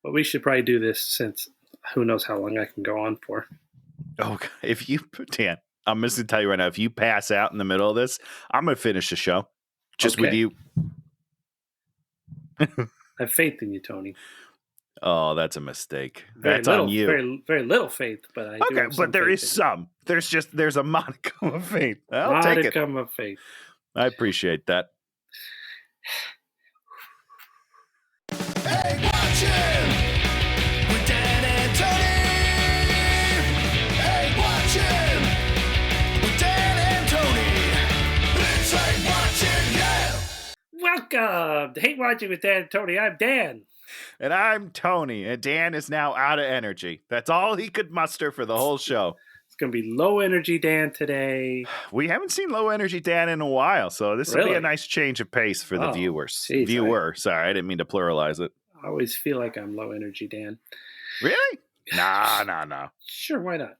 But we should probably do this since who knows how long I can go on for. Oh, if you, Dan, I'm just going to tell you right now, if you pass out in the middle of this, I'm going to finish the show just with you. I have faith in you, Tony. Oh, that's a mistake. Very That's little, on you. very, very little faith, but I do have some but there faith is some. There's a modicum of faith. I'll take it. Modicum of faith. I appreciate that. Hey, watch him with Dan and Tony. Hey, watch him with Dan and Tony. It's like watching, yeah. Welcome to Hate Watching with Dan and Tony. I'm Dan. And I'm Tony. And Dan is now out of energy. That's all he could muster for the whole show. It's going to be low energy Dan today. We haven't seen low energy Dan in a while, so this will be a nice change of pace for the viewers. Geez, Sorry, I didn't mean to pluralize it. I always feel like I'm low energy Dan. Really? Nah. Sure, why not?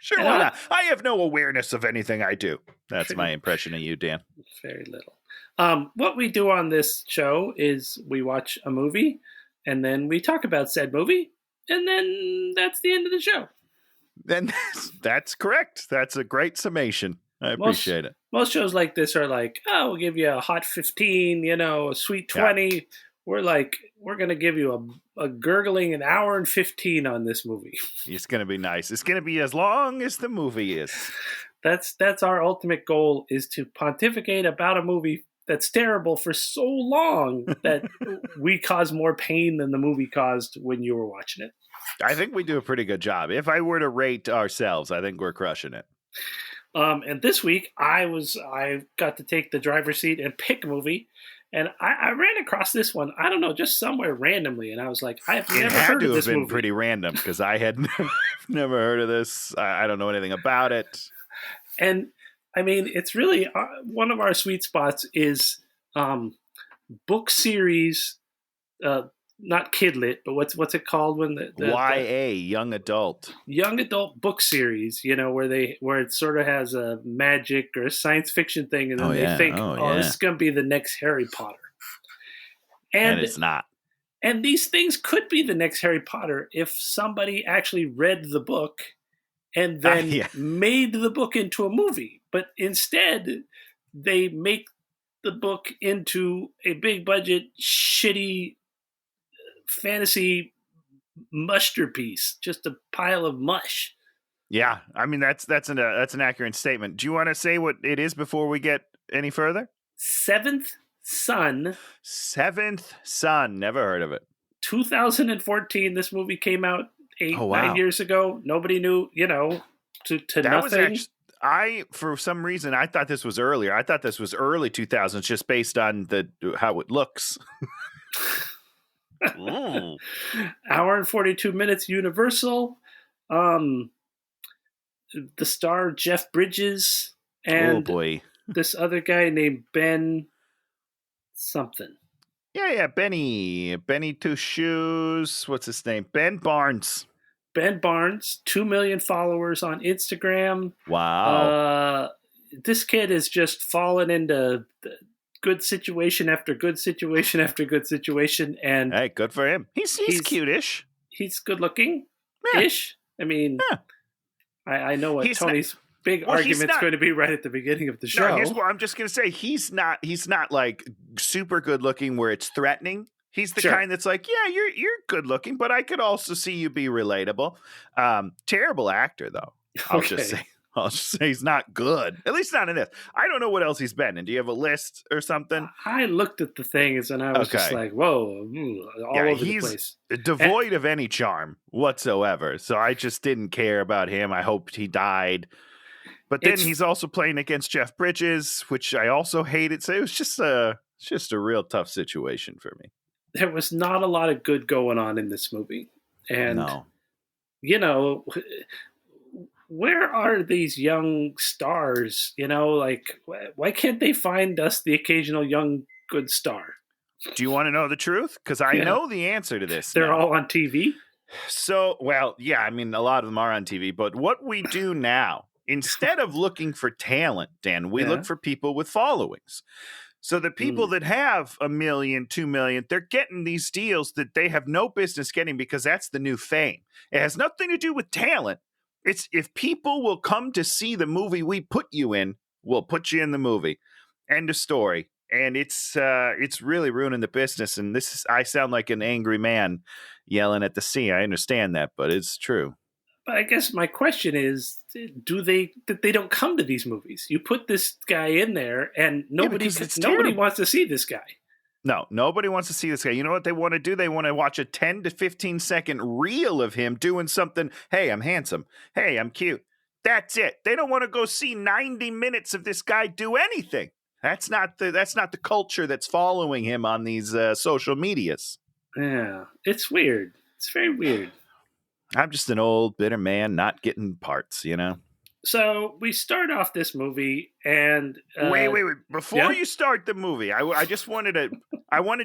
Sure, why not? I have no awareness of anything I do. That's my impression of you, Dan. Very little. What we do on this show is we watch a movie, and then we talk about said movie, and then that's the end of the show. Then that's correct. That's a great summation. I appreciate it. Most shows like this are like, oh, we'll give you a hot 15, a sweet 20. Yeah. We're going to give you a gurgling an hour and 15 on this movie. It's going to be nice. It's going to be as long as the movie is. That's our ultimate goal, is to pontificate about a movie that's terrible for so long that we cause more pain than the movie caused when you were watching it. I think we do a pretty good job. If I were to rate ourselves, I think we're crushing it. And this week I got to take the driver's seat and pick a movie, and I ran across this one. I don't know, just somewhere randomly, and I was like, I've never heard of this movie. It had to have been pretty random because I had never heard of this. I don't know anything about it. And I mean, it's really one of our sweet spots is book series. Not kidlit, but what's it called when the YA, young adult book series, where it sort of has a magic or a science fiction thing, and then they think, this is going to be the next Harry Potter, and it's not. And these things could be the next Harry Potter if somebody actually read the book and then made the book into a movie, but instead they make the book into a big budget, shitty fantasy musherterpiece, just a pile of mush. Yeah, I mean that's an accurate statement. Do you want to say what it is before we get any further? Seventh Son. Never heard of it. 2014. This movie came out 9 years ago. Nobody knew, to that nothing. For some reason, I thought this was earlier. I thought this was early 2000s, just based on how it looks. Hour and 42 minutes, Universal. The star Jeff Bridges and this other guy named Ben something. Yeah, Benny Two Shoes. What's his name? Ben Barnes. 2 million followers on Instagram. Wow. This kid has just fallen into good situation after good situation after good situation, and hey, good for him. He's cute-ish. He's good looking ish. I mean, I know what Tony's big argument's going to be right at the beginning of the show. No, here's what I'm just going to say. He's not like super good looking where it's threatening. He's the kind that's like, yeah, you're good looking, but I could also see you be relatable. Terrible actor though. I'll just say he's not good. At least not in this. I don't know what else he's been in. Do you have a list or something? I looked at the things and I was just like, whoa, all over the place. Devoid of any charm whatsoever. So I just didn't care about him. I hoped he died. But then he's also playing against Jeff Bridges, which I also hated. So it was just a real tough situation for me. There was not a lot of good going on in this movie. And, where are these young stars? Why can't they find us the occasional young good star? Do you want to know the truth? Because I know the answer to this. They're all on TV? So, I mean, a lot of them are on TV. But what we do now, instead of looking for talent, Dan, we look for people with followings. So the people that have $1 million, $2 million, they're getting these deals that they have no business getting because that's the new fame. It has nothing to do with talent. It's if people will come to see the movie we put you in, we'll put you in the movie. End of story. And it's really ruining the business. And I sound like an angry man yelling at the sea. I understand that, but it's true. But I guess my question is, they don't come to these movies? You put this guy in there, and nobody wants to see this guy. No, nobody wants to see this guy. You know what they want to do? They want to watch a 10 to 15 second reel of him doing something. Hey, I'm handsome. Hey, I'm cute. That's it. They don't want to go see 90 minutes of this guy do anything. That's not the culture that's following him on these social medias. Yeah, it's weird. It's very weird. I'm just an old, bitter man not getting parts, you know? So we start off this movie and... Wait. Before you start the movie, I just wanted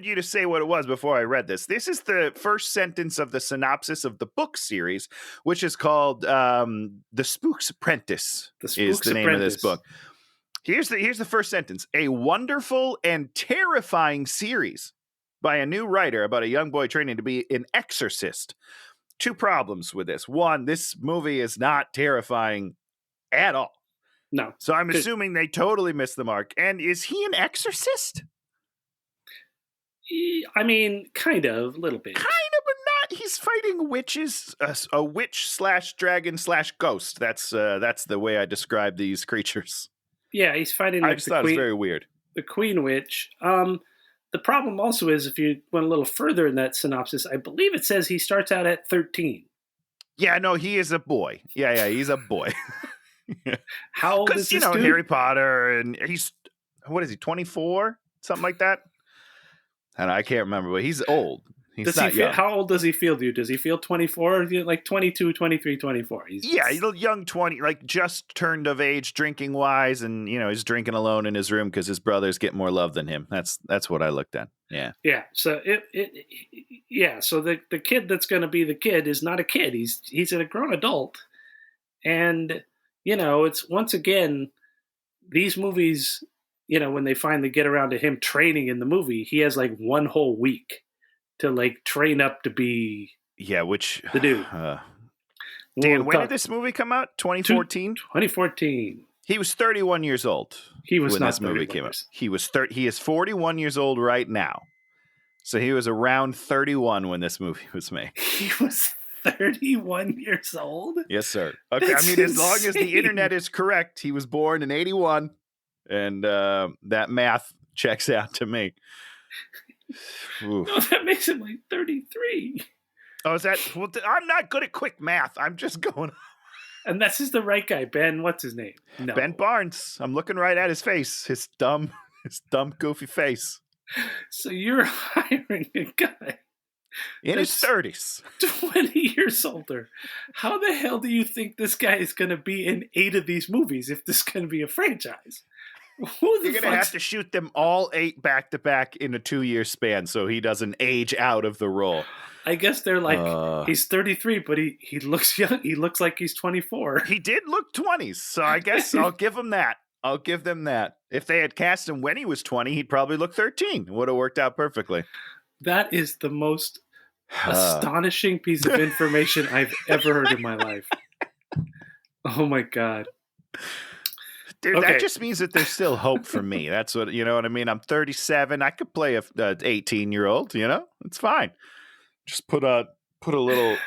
you to say what it was before I read this. This is the first sentence of the synopsis of the book series, which is called The Spook's Apprentice. Is the name of this book. Here's the first sentence. A wonderful and terrifying series by a new writer about a young boy training to be an exorcist. Two problems with this. One, this movie is not terrifying at all. No. So I'm assuming they totally missed the mark. And is he an exorcist? I mean, kind of, a little bit. Kind of, but not. He's fighting witches, a witch / dragon / ghost. That's the way I describe these creatures. Yeah, he's fighting. I just thought it was very weird. The Queen Witch. The problem also is, if you went a little further in that synopsis, I believe it says he starts out at 13. Yeah, no, he is a boy. Yeah, he's a boy. How old is this dude? Harry Potter, and he's, what is he, 24? Something like that? And I can't remember, but he's old. He's not young. How old does he feel to you? Does he feel 24? Like 22, 23, 24? He's young 20, like just turned of age drinking wise, and he's drinking alone in his room because his brothers get more love than him. That's what I looked at. Yeah. Yeah. So so the kid that's going to be the kid is not a kid. He's a grown adult. And it's once again these movies, when they finally get around to him training in the movie, he has like one whole week to like train up to be the dude. Dan, when did this movie come out? 2014? 2014. He was 31 years old. He was when not this movie came out. He is 41 years old right now. So he was around 31 when this movie was made. He was 31 years old? Yes, sir. Okay, That's as long as the internet is correct, he was born in 81, and that math checks out to me. No, that makes him like 33. Oh, is that? Well, I'm not good at quick math. I'm just going. And this is the right guy, Ben. What's his name? No. Ben Barnes. I'm looking right at his face. His dumb, goofy face. So you're hiring a guy in his 30s, 20 years older. How the hell do you think this guy is going to be in 8 of these movies if this is going to be a franchise? You're going to have to shoot them all 8 back to back in a 2-year span so he doesn't age out of the role. I guess they're like, he's 33, but he looks young. He looks like he's 24. He did look 20s, so I guess I'll give him that. I'll give them that. If they had cast him when he was 20, he'd probably look 13. It would have worked out perfectly. That is the most astonishing piece of information I've ever heard in my life. Oh, my God. Dude, that just means that there's still hope for me. That's what, you know what I mean? I'm 37. I could play a 18-year-old, It's fine. Just put a little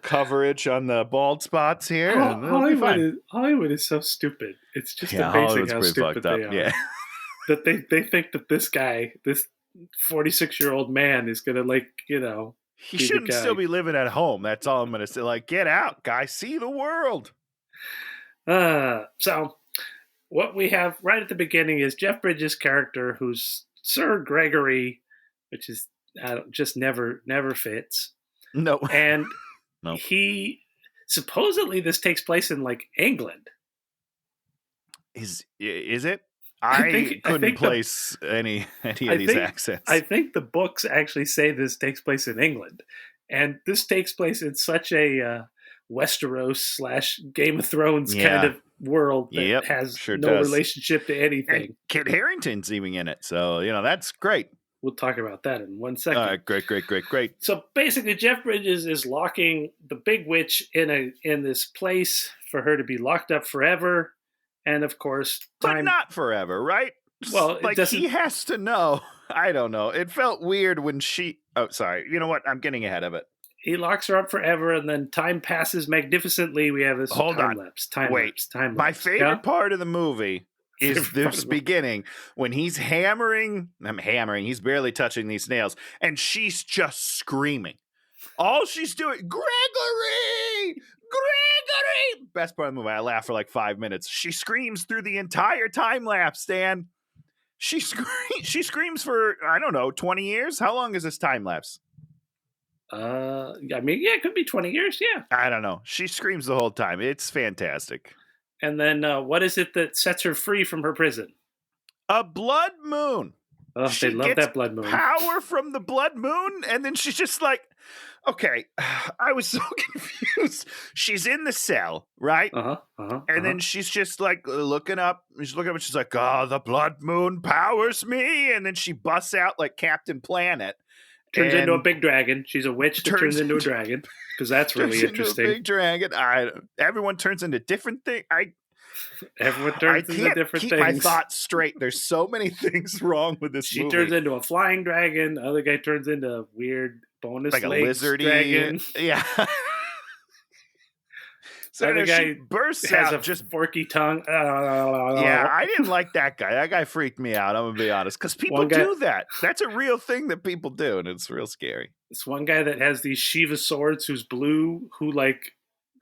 coverage on the bald spots here. Hollywood is so stupid. It's just amazing how stupid they are. Yeah. That they think that this guy, this 46-year-old man is going to he shouldn't still be living at home. That's all I'm going to say. Like, get out, guy. See the world. So what we have right at the beginning is Jeff Bridges' character, who's Sir Gregory, which is just never fits. No. And no. He supposedly this takes place in like England. Is it? I couldn't place any of these accents. I think the books actually say this takes place in England, and this takes place in such a Westeros / Game of Thrones kind of world that has no relationship to anything. And Kit Harington's even in it, so that's great. We'll talk about that in 1 second. Great. So basically, Jeff Bridges is locking the big witch in this place for her to be locked up forever, and of course, but not forever, right? Well, he has to know. I don't know. It felt weird when she. Oh, sorry. You know what? I'm getting ahead of it. He locks her up forever, and then time passes magnificently. We have this time lapse. My favorite part of the movie is this beginning when he's hammering. He's barely touching these nails, and she's just screaming. All she's doing, Gregory! Best part of the movie. I laugh for like 5 minutes. She screams through the entire time lapse, Dan. She screams for, I don't know, 20 years? How long is this time lapse? It could be 20 years, yeah. I don't know. She screams the whole time. It's fantastic. And then what is it that sets her free from her prison? A blood moon. Oh, they love that blood moon. Power from the blood moon, and then she's just like, okay, I was so confused. She's in the cell, right? And then she's just like looking up. She's looking up and she's like, oh, the blood moon powers me. And then she busts out like Captain Planet. Turns into a big dragon. She's a witch that turns into a dragon. Because that's really interesting. Into a big dragon. Everyone turns into different things. Everyone turns into different things. I can't keep my thoughts straight. There's so many things wrong with this movie. She turns into a flying dragon. The other guy turns into a weird bonus like legs a lizardy dragon. Yeah. So the guy she bursts has out a just forky tongue. Yeah, I didn't like that guy. That guy freaked me out. I'm gonna be honest, because people do that. That's a real thing that people do, and it's real scary. This one guy that has these Shiva swords, who's blue, who like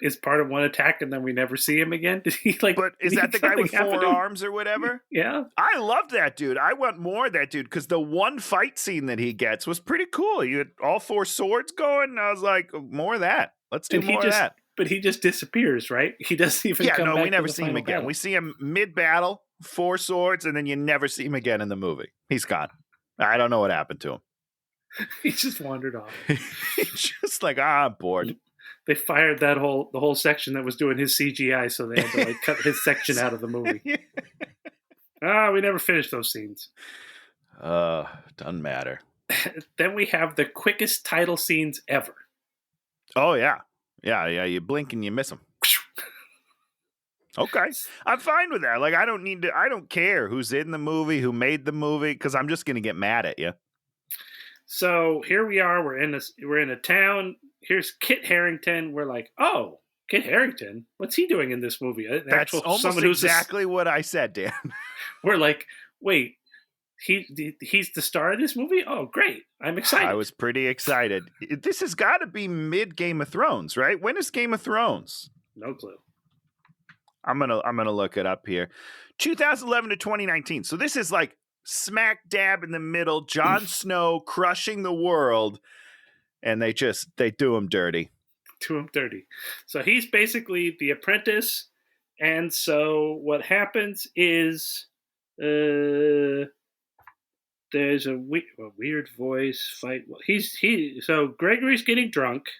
is part of one attack, and then we never see him again. Did he like? But is that the guy with 4 arms or whatever? Yeah, I loved that dude. I want more of that dude because the one fight scene that he gets was pretty cool. You had all 4 swords going, and I was like, more of that. Let's do more of that. But he just disappears, right? He doesn't even come back. We never see him again. Battle. We see him mid-battle, 4 swords, and then you never see him again in the movie. He's gone. I don't know what happened to him. He just wandered off. He's just like, I'm bored. They fired the whole section that was doing his CGI, so they had to like cut his section out of the movie. We never finished those scenes. Doesn't matter. Then we have the quickest title scenes ever. Oh, yeah. Yeah, you blink and you miss them. Okay. I'm fine with that. Like, I don't care who's in the movie, who made the movie, because I'm just going to get mad at you. So here we are. We're in a town. Here's Kit Harington. We're like, oh, Kit Harington? What's he doing in this movie? That's almost exactly what I said, Dan. We're like, wait. He's the star of this movie? Oh, great. I'm excited. I was pretty excited. This has got to be mid Game of Thrones, right? When is Game of Thrones? No clue. I'm gonna look it up here. 2011 to 2019. So this is like smack dab in the middle. Jon Snow crushing the world, and they do him dirty. Do him dirty. So he's basically the apprentice, and so what happens is there's a weird voice fight. So Gregory's getting drunk,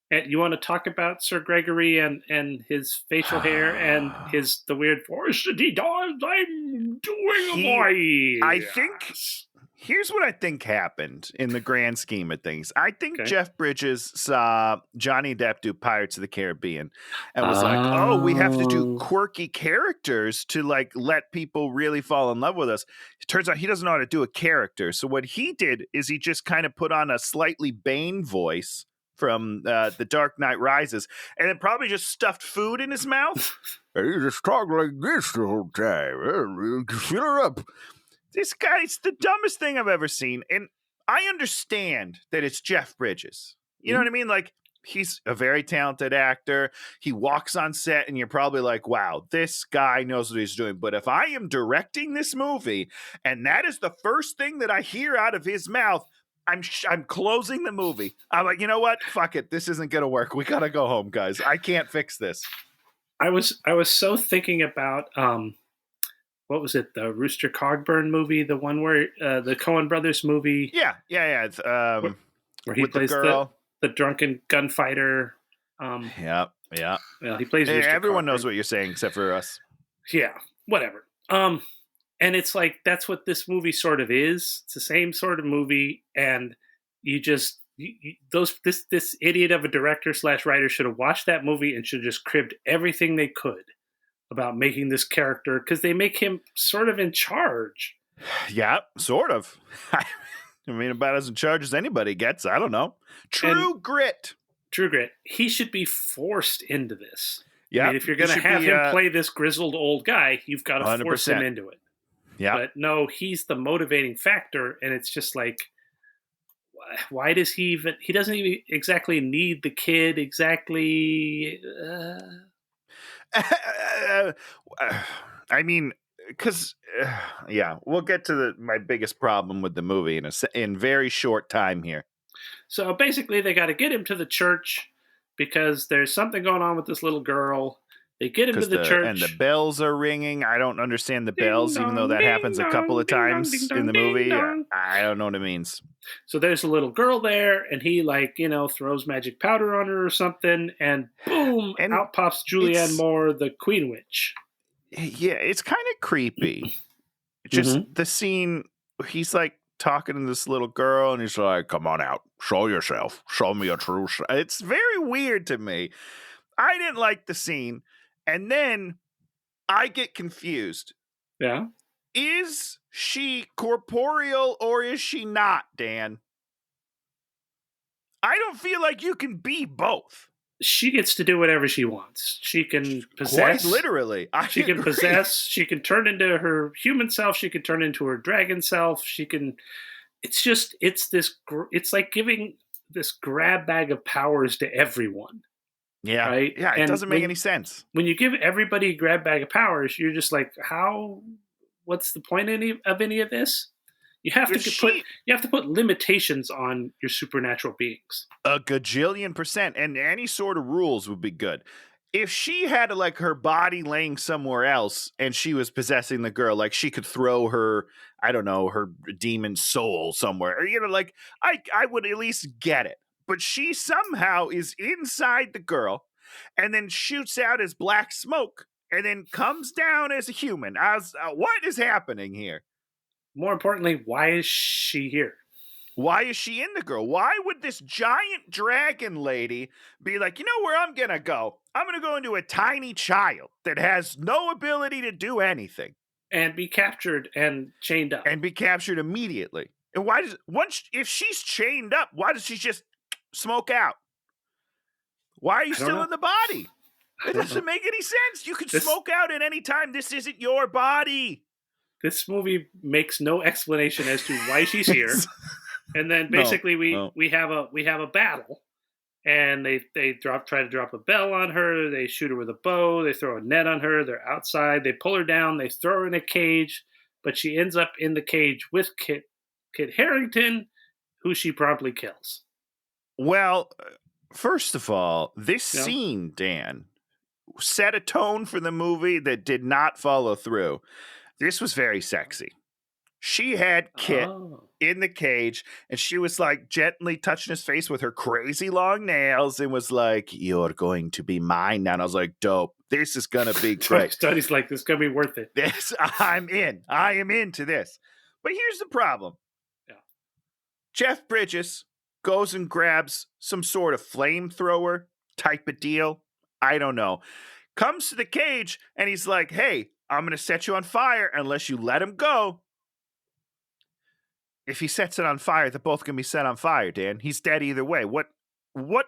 and you want to talk about Sir Gregory and his facial hair and the weird voice that he does. I'm doing a voice. I think here's what I think happened in the grand scheme of things. I think Jeff Bridges saw Johnny Depp do Pirates of the Caribbean and was like, oh, we have to do quirky characters to like let people really fall in love with us. It turns out he doesn't know how to do a character. So what he did is he just kind of put on a slightly Bane voice from The Dark Knight Rises and then probably just stuffed food in his mouth. He just talked like this the whole time. Fill her up. This guy's the dumbest thing I've ever seen. And I understand that it's Jeff Bridges. You know what I mean? Like, he's a very talented actor. He walks on set and you're probably like, wow, this guy knows what he's doing. But if I am directing this movie and that is the first thing that I hear out of his mouth, I'm closing the movie. I'm like, you know what? Fuck it. This isn't going to work. We got to go home, guys. I can't fix this. I was so thinking about, what was it? The Rooster Cogburn movie, the one where the Coen Brothers movie. Yeah. Where he plays the drunken gunfighter. Yeah. Yeah. Well, he plays everyone knows what you're saying except for us. Yeah, whatever. And it's like that's what this movie sort of is. It's the same sort of movie, and this idiot of a director / writer should have watched that movie and should have just cribbed everything they could about making this character, because they make him sort of in charge. Yeah, sort of. I mean, about as in charge as anybody gets. I don't know. True grit. He should be forced into this. Yeah, I mean, if you're going to have him play this grizzled old guy, you've got to 100%. Force him into it. Yeah. But no, he's the motivating factor, and it's just like, why does he even? He doesn't even exactly need the kid. Exactly. I mean, because we'll get to my biggest problem with the movie in very short time here. So basically, they got to get him to the church because there's something going on with this little girl. They get him to the church. And the bells are ringing. I don't understand the bells, even though that happens a couple of times in the movie. I don't know what it means. So there's a little girl there, and he throws magic powder on her or something, and boom, out pops Julianne Moore, the Queen Witch. Yeah, it's kind of creepy. Just the scene, he's like talking to this little girl, and he's like, "Come on out, show yourself, show me a true." It's very weird to me. I didn't like the scene. And then I get confused. Yeah. Is she corporeal or is she not, Dan? I don't feel like you can be both. She gets to do whatever she wants. She can possess. Quite literally. She can possess. She can turn into her human self. She can turn into her dragon self. She can. It's like giving this grab bag of powers to everyone. Yeah. Right? Yeah, it doesn't make any sense. When you give everybody a grab bag of powers, you're just like, what's the point of any of this? You have to put limitations on your supernatural beings. A gajillion %, and any sort of rules would be good. If she had her body laying somewhere else and she was possessing the girl, like she could throw her, I don't know, her demon soul somewhere, or, I would at least get it. But she somehow is inside the girl and then shoots out as black smoke and then comes down as a human. What is happening here? More importantly, why is she here? Why is she in the girl? Why would this giant dragon lady be like, you know where I'm going to go? I'm going to go into a tiny child that has no ability to do anything. And be captured and chained up. And be captured immediately. And if she's chained up, why does she just smoke out? Why are you still in the body? It doesn't make any sense. You can smoke out at any time. This isn't your body. This movie makes no explanation as to why she's here. And then basically we have a battle, and they try to drop a bell on her. They shoot her with a bow. They throw a net on her. They're outside. They pull her down. They throw her in a cage, but she ends up in the cage with Kit Harington, who she promptly kills. Well, first of all, this scene, Dan, set a tone for the movie that did not follow through. This was very sexy. She had Kit in the cage, and she was gently touching his face with her crazy long nails and was like, "You're going to be mine now." And I was like, dope. This is going to be great. Studies like this going to be worth it. I'm in. I am into this. But here's the problem. Yeah. Jeff Bridges goes and grabs some sort of flamethrower type of deal. I don't know. Comes to the cage, and he's like, "Hey, I'm going to set you on fire unless you let him go." If he sets it on fire, they're both going to be set on fire, Dan. He's dead either way. What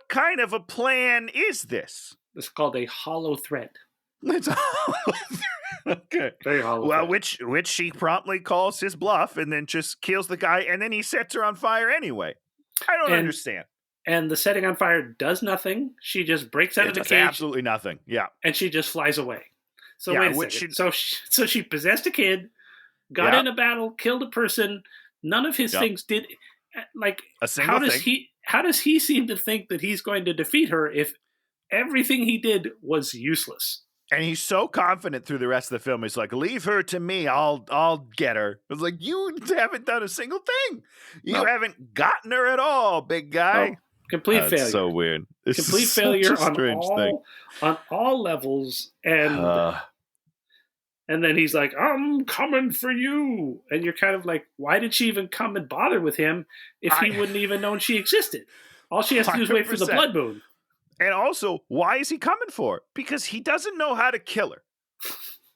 kind of a plan is this? It's called a hollow threat. It's a hollow threat. Okay. Very hollow threat. Which she promptly calls his bluff and then just kills the guy, and then he sets her on fire anyway. I don't understand. And the setting on fire does nothing. She just breaks out of the cage. Absolutely nothing. Yeah. And she just flies away. So wait a second. So she possessed a kid, got in a battle, killed a person. None of his things did. A single thing. How does he seem to think that he's going to defeat her if everything he did was useless? And he's so confident through the rest of the film. He's like, "Leave her to me. I'll get her." It's like, you haven't done a single thing. You haven't gotten her at all, big guy. Complete failure. So weird. Complete failure on all levels, and then he's like, "I'm coming for you," and you're kind of like, "Why did she even come and bother with him if he wouldn't even known she existed? All she has to do is wait for the blood moon." And also, why is he coming for her? Because he doesn't know how to kill her.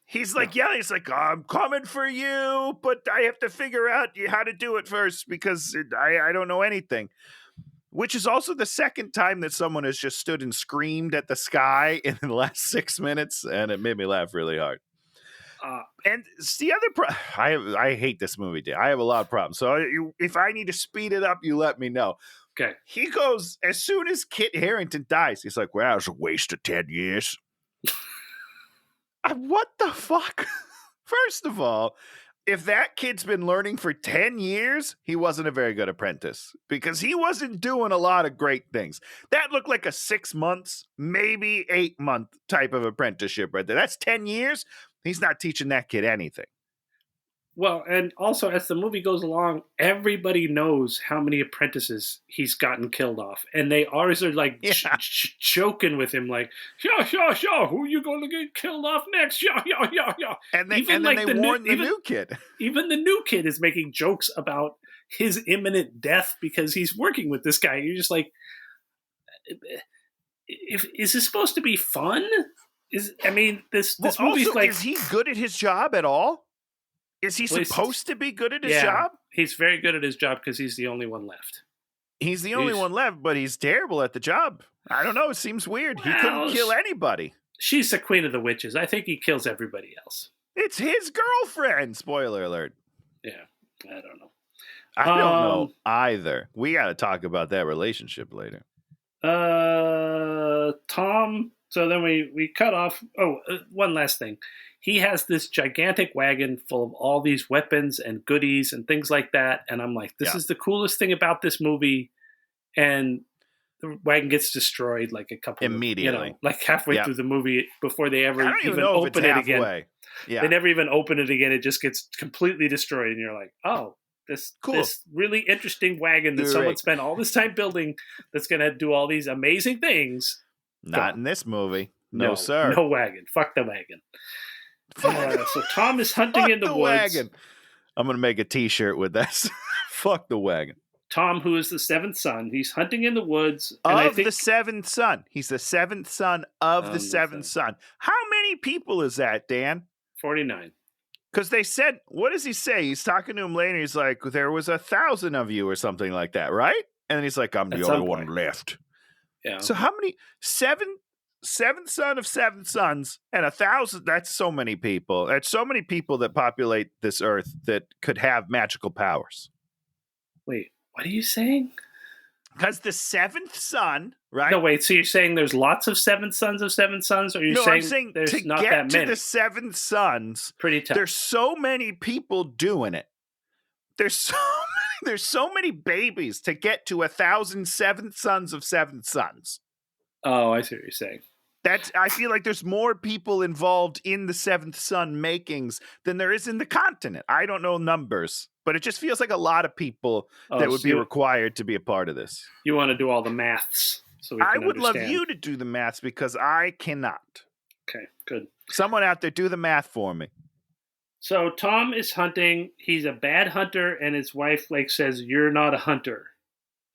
He's like, he's like, I'm coming for you, but I have to figure out how to do it first because I don't know anything. Which is also the second time that someone has just stood and screamed at the sky in the last 6 minutes, and it made me laugh really hard. And it's the other I hate this movie, Dan. I have a lot of problems. So if I need to speed it up, you let me know. Okay. He goes, as soon as Kit Harington dies, he's like, well, it was a waste of 10 years. What the fuck? First of all, if that kid's been learning for 10 years, he wasn't a very good apprentice because he wasn't doing a lot of great things. That looked like a 6 months, maybe 8-month type of apprenticeship right there. That's 10 years. He's not teaching that kid anything. Well, and also as the movie goes along, everybody knows how many apprentices he's gotten killed off. And they always are like joking with him like, yeah, who are you going to get killed off next? Yeah. And they warn the new kid. Even the new kid is making jokes about his imminent death because he's working with this guy. You're just like, is this supposed to be fun? This movie's also, like... Is he good at his job at all? Is he supposed to be good at his job? He's very good at his job because he's the only one left. He's the only one left, but he's terrible at the job. I don't know. It seems weird. He couldn't kill anybody. She's the queen of the witches. I think he kills everybody else. It's his girlfriend. Spoiler alert. Yeah, I don't know. I don't know either. We got to talk about that relationship later. Tom. So then we cut off. One last thing. He has this gigantic wagon full of all these weapons and goodies and things like that. And I'm like, this is the coolest thing about this movie. And the wagon gets destroyed like a couple immediately, like halfway through the movie before they ever even know open it again. Yeah. They never even open it again. It just gets completely destroyed. And you're like, oh, this really interesting wagon that someone spent all this time building that's going to do all these amazing things. Not in this movie. No, sir. No wagon. Fuck the wagon. So Tom is hunting in the woods. Wagon. I'm going to make a t-shirt with this. Fuck the wagon. Tom, who is the seventh son, he's hunting in the woods. The seventh son. He's the seventh son of the seventh son. How many people is that, Dan? 49. Because they said, what does he say? He's talking to him later. He's like, there was 1,000 of you or something like that, right? And then he's like, I'm the only one left. Yeah. So how many? Seventh son of seven sons and 1,000. That's so many people. That's so many people that populate this earth that could have magical powers. Wait, what are you saying? Because the seventh son, right? No, wait. So you're saying there's lots of seventh sons of seven sons, or I'm saying there's to not get that many? To the seventh sons, pretty tough. There's so many people doing it. There's so many babies to get to 1,000 seventh sons of seventh sons. Oh, I see what you're saying. I feel like there's more people involved in the seventh son makings than there is in the continent. I don't know numbers, but it just feels like a lot of people that would be required to be a part of this. You want to do all the maths. So we can I would understand. love you to do the maths because I cannot. Okay, good. Someone out there do the math for me. So Tom is hunting. He's a bad hunter, and his wife says, "You're not a hunter."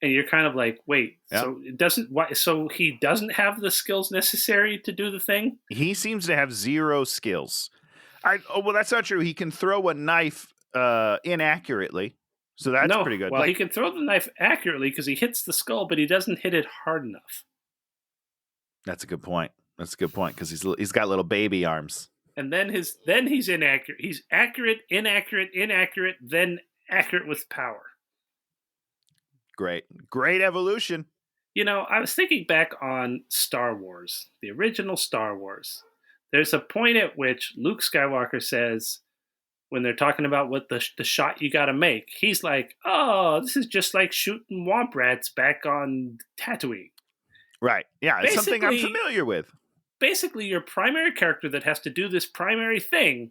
And you're kind of like, wait, so it doesn't. Why? So he doesn't have the skills necessary to do the thing. He seems to have zero skills. Well, that's not true. He can throw a knife inaccurately, so that's pretty good. Well, he can throw the knife accurately because he hits the skull, but he doesn't hit it hard enough. That's a good point. Because he's got little baby arms. And then he's inaccurate. He's accurate, inaccurate, then accurate with power. Great evolution. I was thinking back on Star Wars, the original Star Wars. There's a point at which Luke Skywalker says, when they're talking about what the shot you got to make, he's like, "Oh, this is just like shooting womp rats back on Tatooine." Right. Yeah, it's something I'm familiar with. Basically, your primary character that has to do this primary thing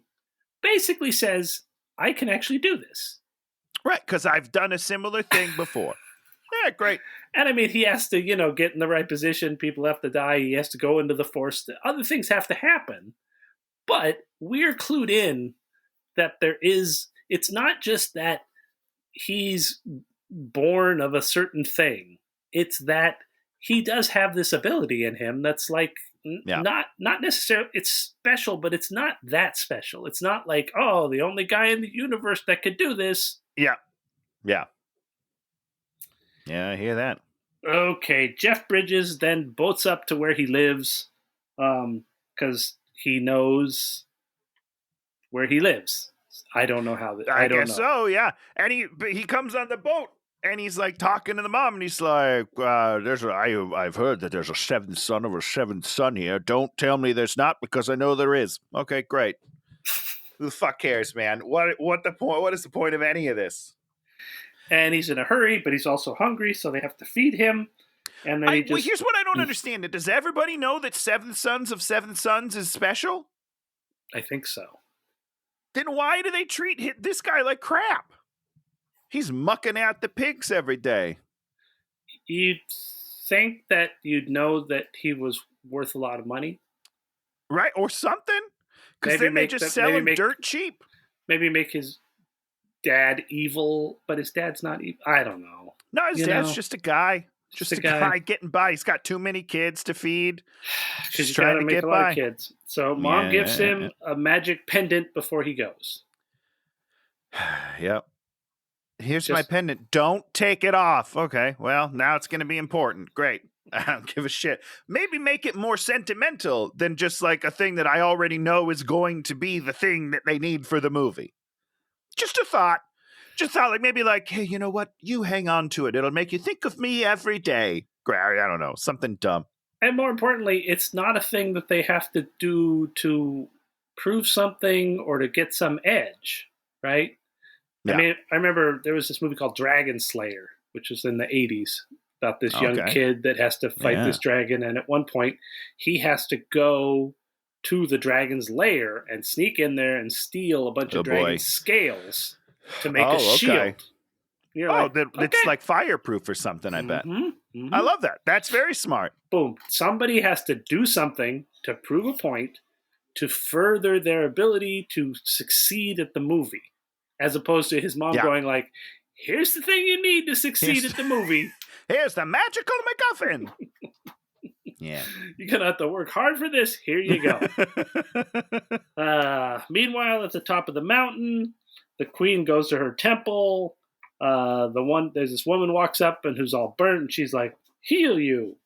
basically says, "I can actually do this." Right, because I've done a similar thing before. Yeah, great. And I mean, he has to, get in the right position. People have to die. He has to go into the Force. Other things have to happen. But we're clued in that it's not just that he's born of a certain thing. It's that he does have this ability in him that's like not necessarily, it's special, but it's not that special. It's not like, oh, the only guy in the universe that could do this. Yeah. Yeah, I hear that. Okay, Jeff Bridges then boats up to where he lives because he knows where he lives. I don't know how. I don't guess know. So, yeah. And he comes on the boat and he's like talking to the mom and he's like, I've heard that there's a seventh son of a seventh son here. Don't tell me there's not because I know there is. Okay, great. Who the fuck cares, man? What is the point of any of this? And he's in a hurry, but he's also hungry, so they have to feed him. And then here's what I don't understand. Does everybody know that seventh sons of seventh sons is special? I think so. Then why do they treat this guy like crap? He's mucking out the pigs every day. You'd think that you'd know that he was worth a lot of money. Right, or something. Because then they just sell him dirt cheap. Maybe make his dad evil, but his dad's not evil. I don't know. No, his dad's just a guy. Just a guy getting by. He's got too many kids to feed. Because he's trying to make a lot of kids. So mom gives him a magic pendant before he goes. Yep. Here's my pendant. Don't take it off. Okay, well, now it's going to be important. Great. I don't give a shit. Maybe make it more sentimental than just like a thing that I already know is going to be the thing that they need for the movie. Just a thought. Like maybe like, hey, you know what? You hang on to it. It'll make you think of me every day. I don't know. Something dumb. And more importantly, it's not a thing that they have to do to prove something or to get some edge, right? Yeah. I mean, I remember there was this movie called Dragon Slayer, which was in the 80s, about this young kid that has to fight this dragon. And at one point, he has to go to the dragon's lair and sneak in there and steal a bunch of dragon scales to make a shield. It's like fireproof or something, I bet. I love that. That's very smart. Boom. Somebody has to do something to prove a point to further their ability to succeed at the movie, as opposed to his mom going like, here's the thing you need to succeed at the movie. Here's the magical MacGuffin. Yeah. You're going to have to work hard for this. Here you go. Meanwhile, at the top of the mountain, the queen goes to her temple. There's this woman walks up and who's all burnt, and she's like, heal you.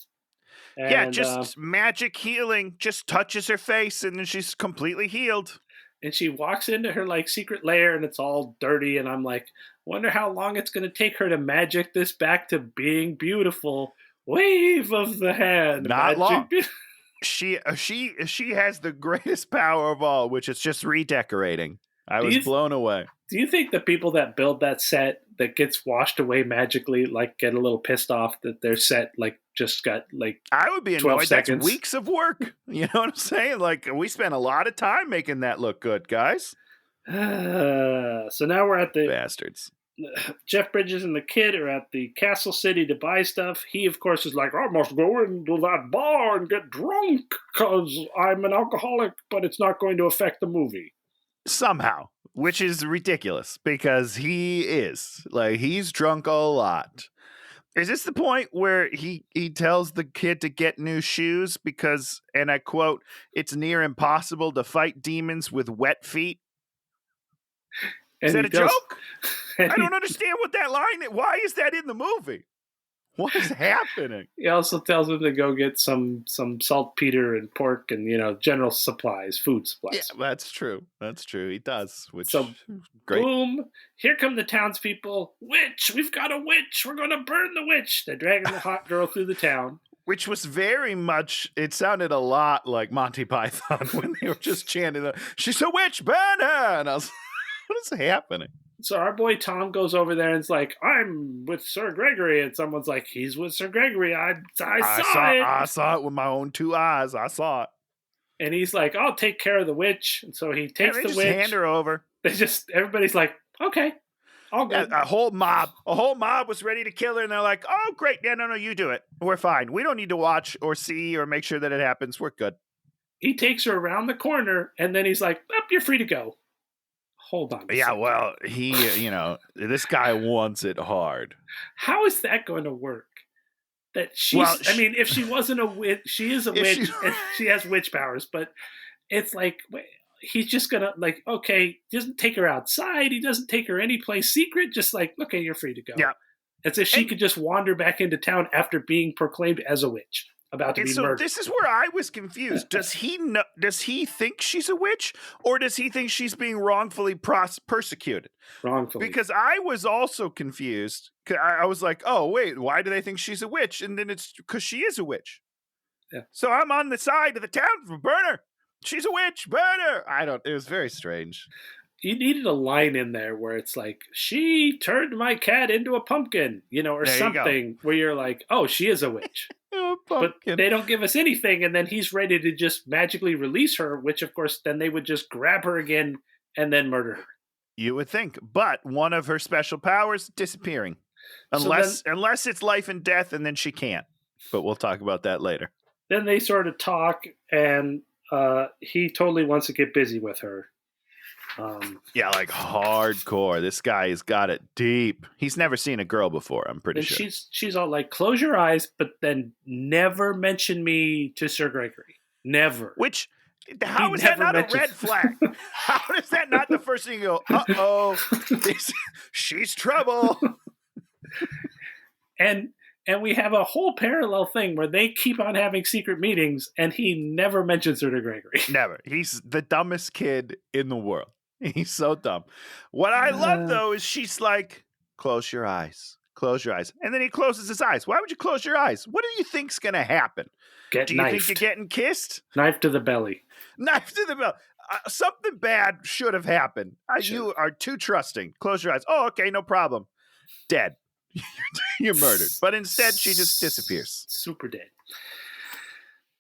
And, just magic healing. Just touches her face, and then she's completely healed. And she walks into her like secret lair, and it's all dirty. And I'm like, wonder how long it's going to take her to magic this back to being beautiful. Wave of the hand. Not long. She has the greatest power of all, which is just redecorating. I was blown away. Do you think the people that build that set that gets washed away magically, like, get a little pissed off that their set like just got like I would be annoyed. 12 seconds? That's weeks of work. You know what I'm saying? Like, we spent a lot of time making that look good, guys. So now we're at the bastards. Jeff Bridges and the kid are at the Castle City to buy stuff. He, of course, is like, I must go into that bar and get drunk because I'm an alcoholic, but it's not going to affect the movie. Somehow, which is ridiculous because he is. Like, he's drunk a lot. Is this the point where he tells the kid to get new shoes because, and I quote, it's near impossible to fight demons with wet feet? Is that a joke? I don't understand what that line is. Why is that in the movie? What is happening? He also tells him to go get some saltpeter and pork and, general supplies, food supplies. Yeah, that's true. That's true. He does. Which so, great. Boom. Here come the townspeople. Witch! We've got a witch! We're going to burn the witch! They're dragging the hot girl through the town. Which was very much, it sounded a lot like Monty Python when they were just chanting, she's a witch, burn her! And I was like, what is happening? So our boy Tom goes over there and is like, I'm with Sir Gregory. And someone's like, he's with Sir Gregory. I saw it. I saw it with my own two eyes. I saw it. And he's like, I'll take care of the witch. And so he takes the witch. Hand her over. Everybody's like, okay. all good. A whole mob was ready to kill her, and they're like, "Oh, great! Yeah, no, you do it. We're fine. We don't need to watch or see or make sure that it happens. We're good." He takes her around the corner, and then he's like, you're free to go. Hold on. Yeah, well, he, this guy wants it hard. How is that going to work? That if she wasn't a witch, she is a witch, and she has witch powers, but it's like, he's just going to, like, okay, he doesn't take her outside. He doesn't take her any place secret. Just like, okay, you're free to go. Yeah. As if she could just wander back into town after being proclaimed as a witch. About to be murdered. This is where I was confused. Does he think she's a witch, or does he think she's being wrongfully persecuted? Wrongfully. Because I was also confused. I was like, oh, wait, why do they think she's a witch? And then it's because she is a witch. Yeah. So I'm on the side of the town for burn her. She's a witch, burn her. It was very strange. You needed a line in there where it's like, she turned my cat into a pumpkin, or there something where you're like, oh, she is a witch. But they don't give us anything, and then he's ready to just magically release her, which, of course, then they would just grab her again and then murder her. You would think. But one of her special powers, disappearing. Unless it's life and death, and then she can't. But we'll talk about that later. Then they sort of talk, and he totally wants to get busy with her. Yeah, like hardcore. This guy has got it deep. He's never seen a girl before, I'm pretty sure. She's all like, close your eyes, but then never mention me to Sir Gregory. Never. Which, how is that not a red flag? How is that not the first thing you go, uh-oh, she's trouble. And we have a whole parallel thing where they keep on having secret meetings, and he never mentions her to Gregory. Never. He's the dumbest kid in the world. He's so dumb. What I love, though, is she's like, close your eyes. Close your eyes. And then he closes his eyes. Why would you close your eyes? What do you think's going to happen? Do you think you're getting kissed? Knife to the belly. Knife to the belly. Something bad should have happened. You are too trusting. Close your eyes. Oh, okay, no problem. Dead. You're murdered. But instead, she just disappears. Super dead.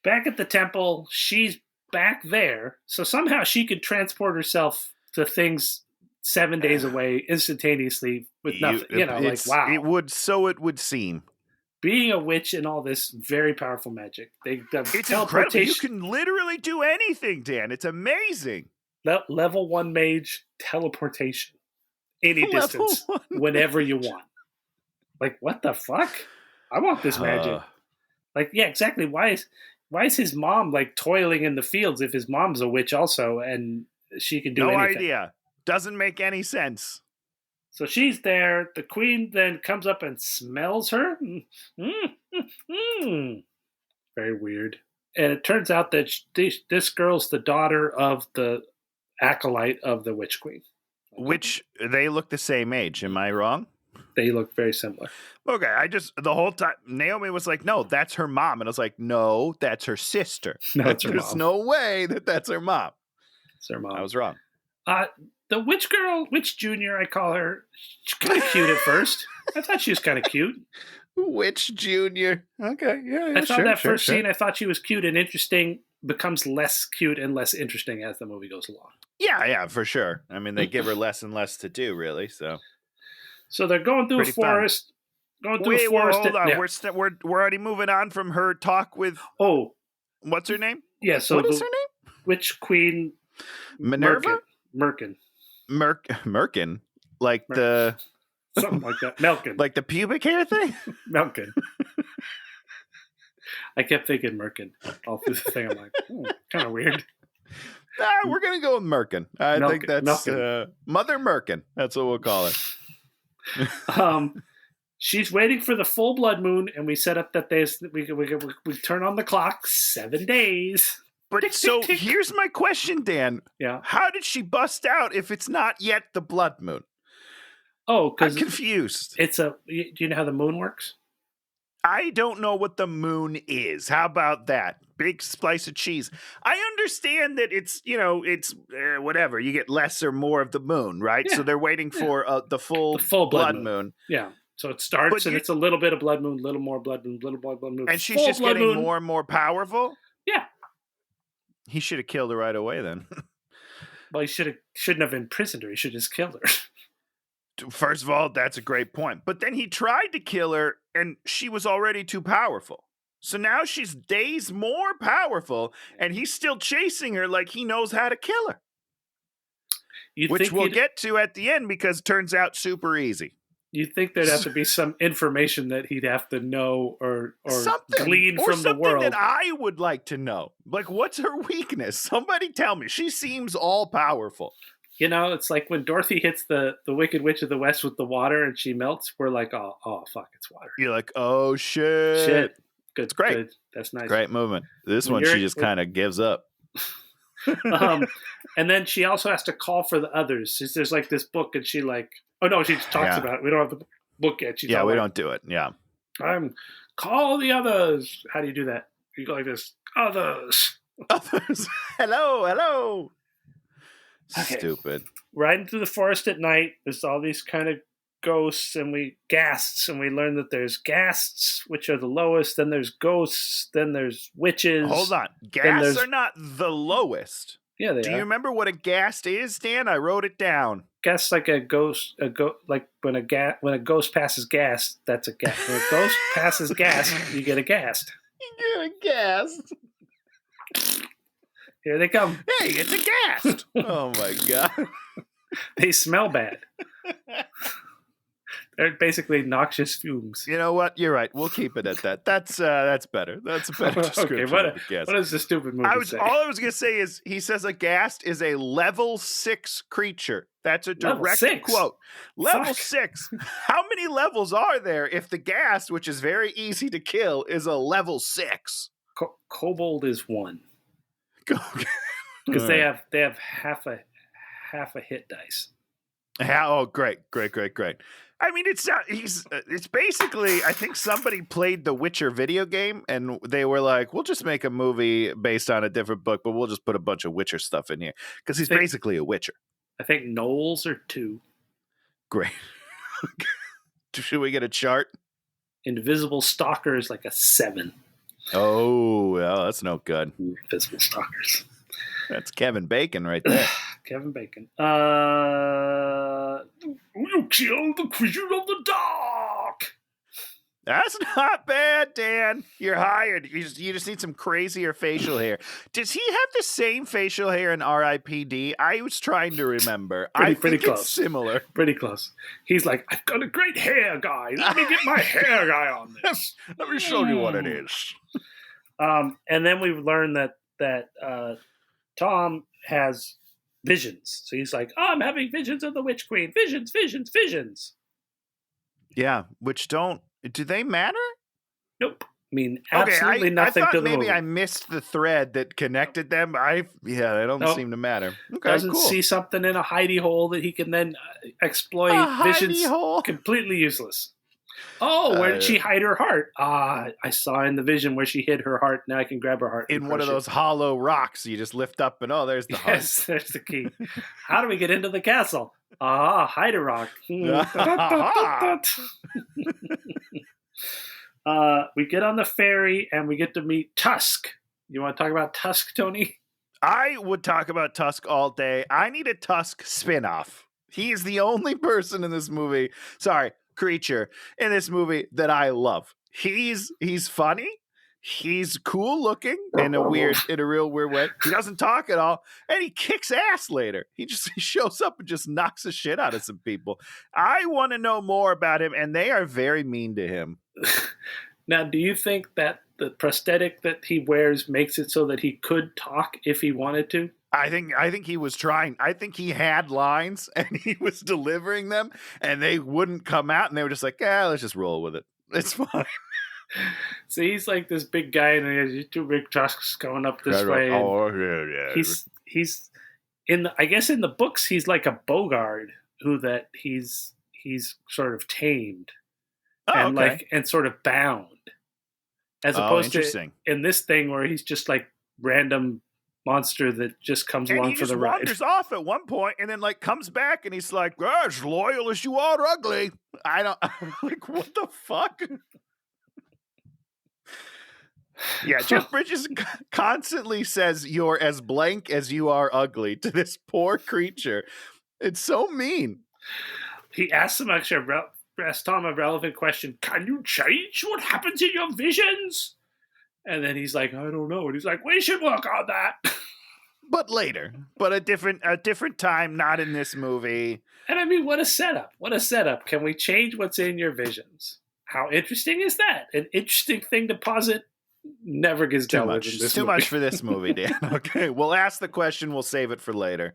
Back at the temple, she's back there. So somehow she could transport herself to things 7 days away instantaneously with nothing. Like, wow. It would seem. Being a witch and all this very powerful magic. It's incredible. You can literally do anything, Dan. It's amazing. Level 1 mage teleportation. Any distance. Whenever you want. Like, what the fuck? I want this magic. Like, yeah, exactly. Why is his mom like toiling in the fields if his mom's a witch also and she can do anything? No idea. Doesn't make any sense. So she's there. The queen then comes up and smells her. Very weird. And it turns out that this girl's the daughter of the acolyte of the witch queen. Which they look the same age. Am I wrong? They look very similar. Okay, the whole time, Naomi was like, no, that's her mom. And I was like, no, that's her sister. No, it's her There's mom. no way that's her mom. It's her mom. I was wrong. The witch girl, Witch Junior, I call her, she's kind of cute at first. I thought she was kind of cute. Witch Junior. Okay, yeah, I thought that first scene, I thought she was cute and interesting, becomes less cute and less interesting as the movie goes along. Yeah, for sure. I mean, they give her less and less to do, really, so. So they're going through a forest. Hold on. Yeah. We're already moving on from her talk with. Oh, what's her name? Yeah. So what is her name? Witch Queen Minerva. Merkin. Like the something like that. Melkin. Like the pubic hair thing. Melkin. I kept thinking Merkin all through the thing. I'm like, kind of weird. We're gonna go with Merkin. I think that's Mother Merkin. That's what we'll call it. She's waiting for the full blood moon, and we set up that we turn on the clock 7 days. But here's my question, Dan. Yeah. How did she bust out if it's not yet the blood moon? Oh, because I'm confused. Do you know how the moon works? I don't know what the moon is. How about that? Big slice of cheese. I understand that it's whatever. You get less or more of the moon, right? Yeah. So they're waiting for the full blood moon. Yeah. So it starts and it's a little bit of blood moon, little more blood moon, little more blood moon. And she's just getting more and more powerful? Yeah. He should have killed her right away then. Well, he shouldn't have imprisoned her. He should have just killed her. First of all, that's a great point. But then he tried to kill her, and she was already too powerful. So now she's days more powerful, and he's still chasing her like he knows how to kill her. Which we'll get to at the end because it turns out super easy. You'd think there'd have to be some information that he'd have to know or glean from the world. Something that I would like to know. Like, what's her weakness? Somebody tell me. She seems all powerful. You know, it's like when Dorothy hits the Wicked Witch of the West with the water and she melts, we're like, oh fuck, it's water. You're like, oh, shit. Good. It's great. Good. That's nice. Great movement. This one, she just kind of gives up. And then she also has to call for the others. There's like this book and she like, oh no, she just talks about it. We don't have the book yet. She's we don't do it. Yeah. Call the others. How do you do that? You go like this. Others. Hello. Okay. Stupid. Riding through the forest at night, there's all these kind of ghosts and ghasts, and we learn that there's ghasts, which are the lowest, then there's ghosts, then there's witches. Hold on. Ghasts are not the lowest. Yeah, they are. Do you remember what a ghast is, Dan? I wrote it down. Ghast like a ghost, like when a ghost passes gas, that's a ghast. When a ghost passes gas, you get a ghast. You get a ghast. Here they come. Hey, it's a ghast. Oh my god. They smell bad. They're basically noxious fumes. You know what? You're right. We'll keep it at that. That's better. That's a better description. Okay, what is the stupid movie say? All I was going to say is he says a ghast is a level 6 creature. That's a direct quote. Level 6. How many levels are there if the ghast, which is very easy to kill, is a level 6? Kobold is 1. Because they have half a hit dice. Oh, great. I mean, it's basically, I think somebody played the Witcher video game and they were like, we'll just make a movie based on a different book, but we'll just put a bunch of Witcher stuff in here. Because he's basically a Witcher. I think gnolls are 2. Great. Should we get a chart? Invisible Stalker is like a 7. Oh, well, that's no good. Invisible Stalkers. That's Kevin Bacon right there. Kevin Bacon. You killed the creature of the dark. That's not bad, Dan. You're hired. You just need some crazier facial hair. Does he have the same facial hair in R.I.P.D.? I was trying to remember. Pretty close. It's similar. Pretty close. He's like, I've got a great hair guy. Let me get my hair guy on this. Let me show you what it is. And then we've learned that Tom has visions. So he's like, I'm having visions of the Witch Queen. Visions. Yeah, which do they matter? Nope. I mean, absolutely nothing I thought to the maybe movie. I missed the thread that connected them. They don't seem to matter. Okay, doesn't cool. see something in a hidey hole that he can then exploit. Visions completely useless. Oh, where did she hide her heart? I saw in the vision where she hid her heart. Now I can grab her heart. In one of those hollow rocks you just lift up and there's the heart. Yes, there's the key. How do we get into the castle? Hide a rock. We get on the ferry and we get to meet Tusk. You want to talk about Tusk, Tony? I would talk about Tusk all day. I need a Tusk spinoff. He is the only person in this movie. Creature in this movie that I love. He's funny. He's cool looking in a real weird way. He doesn't talk at all, and he kicks ass later. He shows up and just knocks the shit out of some people. I want to know more about him, and they are very mean to him. Now, do you think that the prosthetic that he wears makes it so that he could talk if he wanted to? I think he was trying. I think he had lines and he was delivering them and they wouldn't come out and they were just like, let's just roll with it. It's fine. So he's like this big guy and he has 2 big tusks going up this way. Oh, yeah. He's I guess in the books he's like a Bogard that he's sort of tamed and sort of bound. As opposed to in this thing where he's just like random monster that just comes along for the ride. He just wanders off at one point and then like comes back and he's like, as loyal as you are ugly. I'm like, what the fuck? Yeah, Jeff Bridges constantly says you're as blank as you are ugly to this poor creature. It's so mean. he asks him asked Tom a relevant question. Can you change what happens in your visions? And then he's like, I don't know. And he's like, we should work on that. But later. But a different time, not in this movie. And I mean, what a setup. What a setup. Can we change what's in your visions? How interesting is that? An interesting thing to posit never gets dealt with in this Too movie. much for this movie, Dan. Okay, we'll ask the question. We'll save it for later.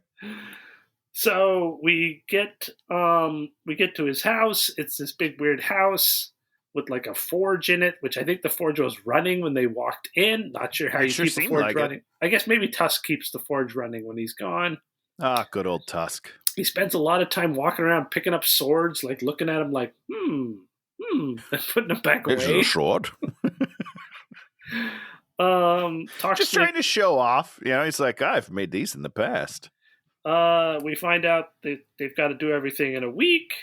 So we get to his house. It's this big weird house with like a forge in it, which I think the forge was running when they walked in. Not sure how you keep the forge running. I guess maybe Tusk keeps the forge running when he's gone. Ah, good old Tusk. He spends a lot of time walking around picking up swords, like looking at them like, and putting them back away. Is it a sword? Just trying to show off. You know, he's like, I've made these in the past. We find out that they've got to do everything in a week.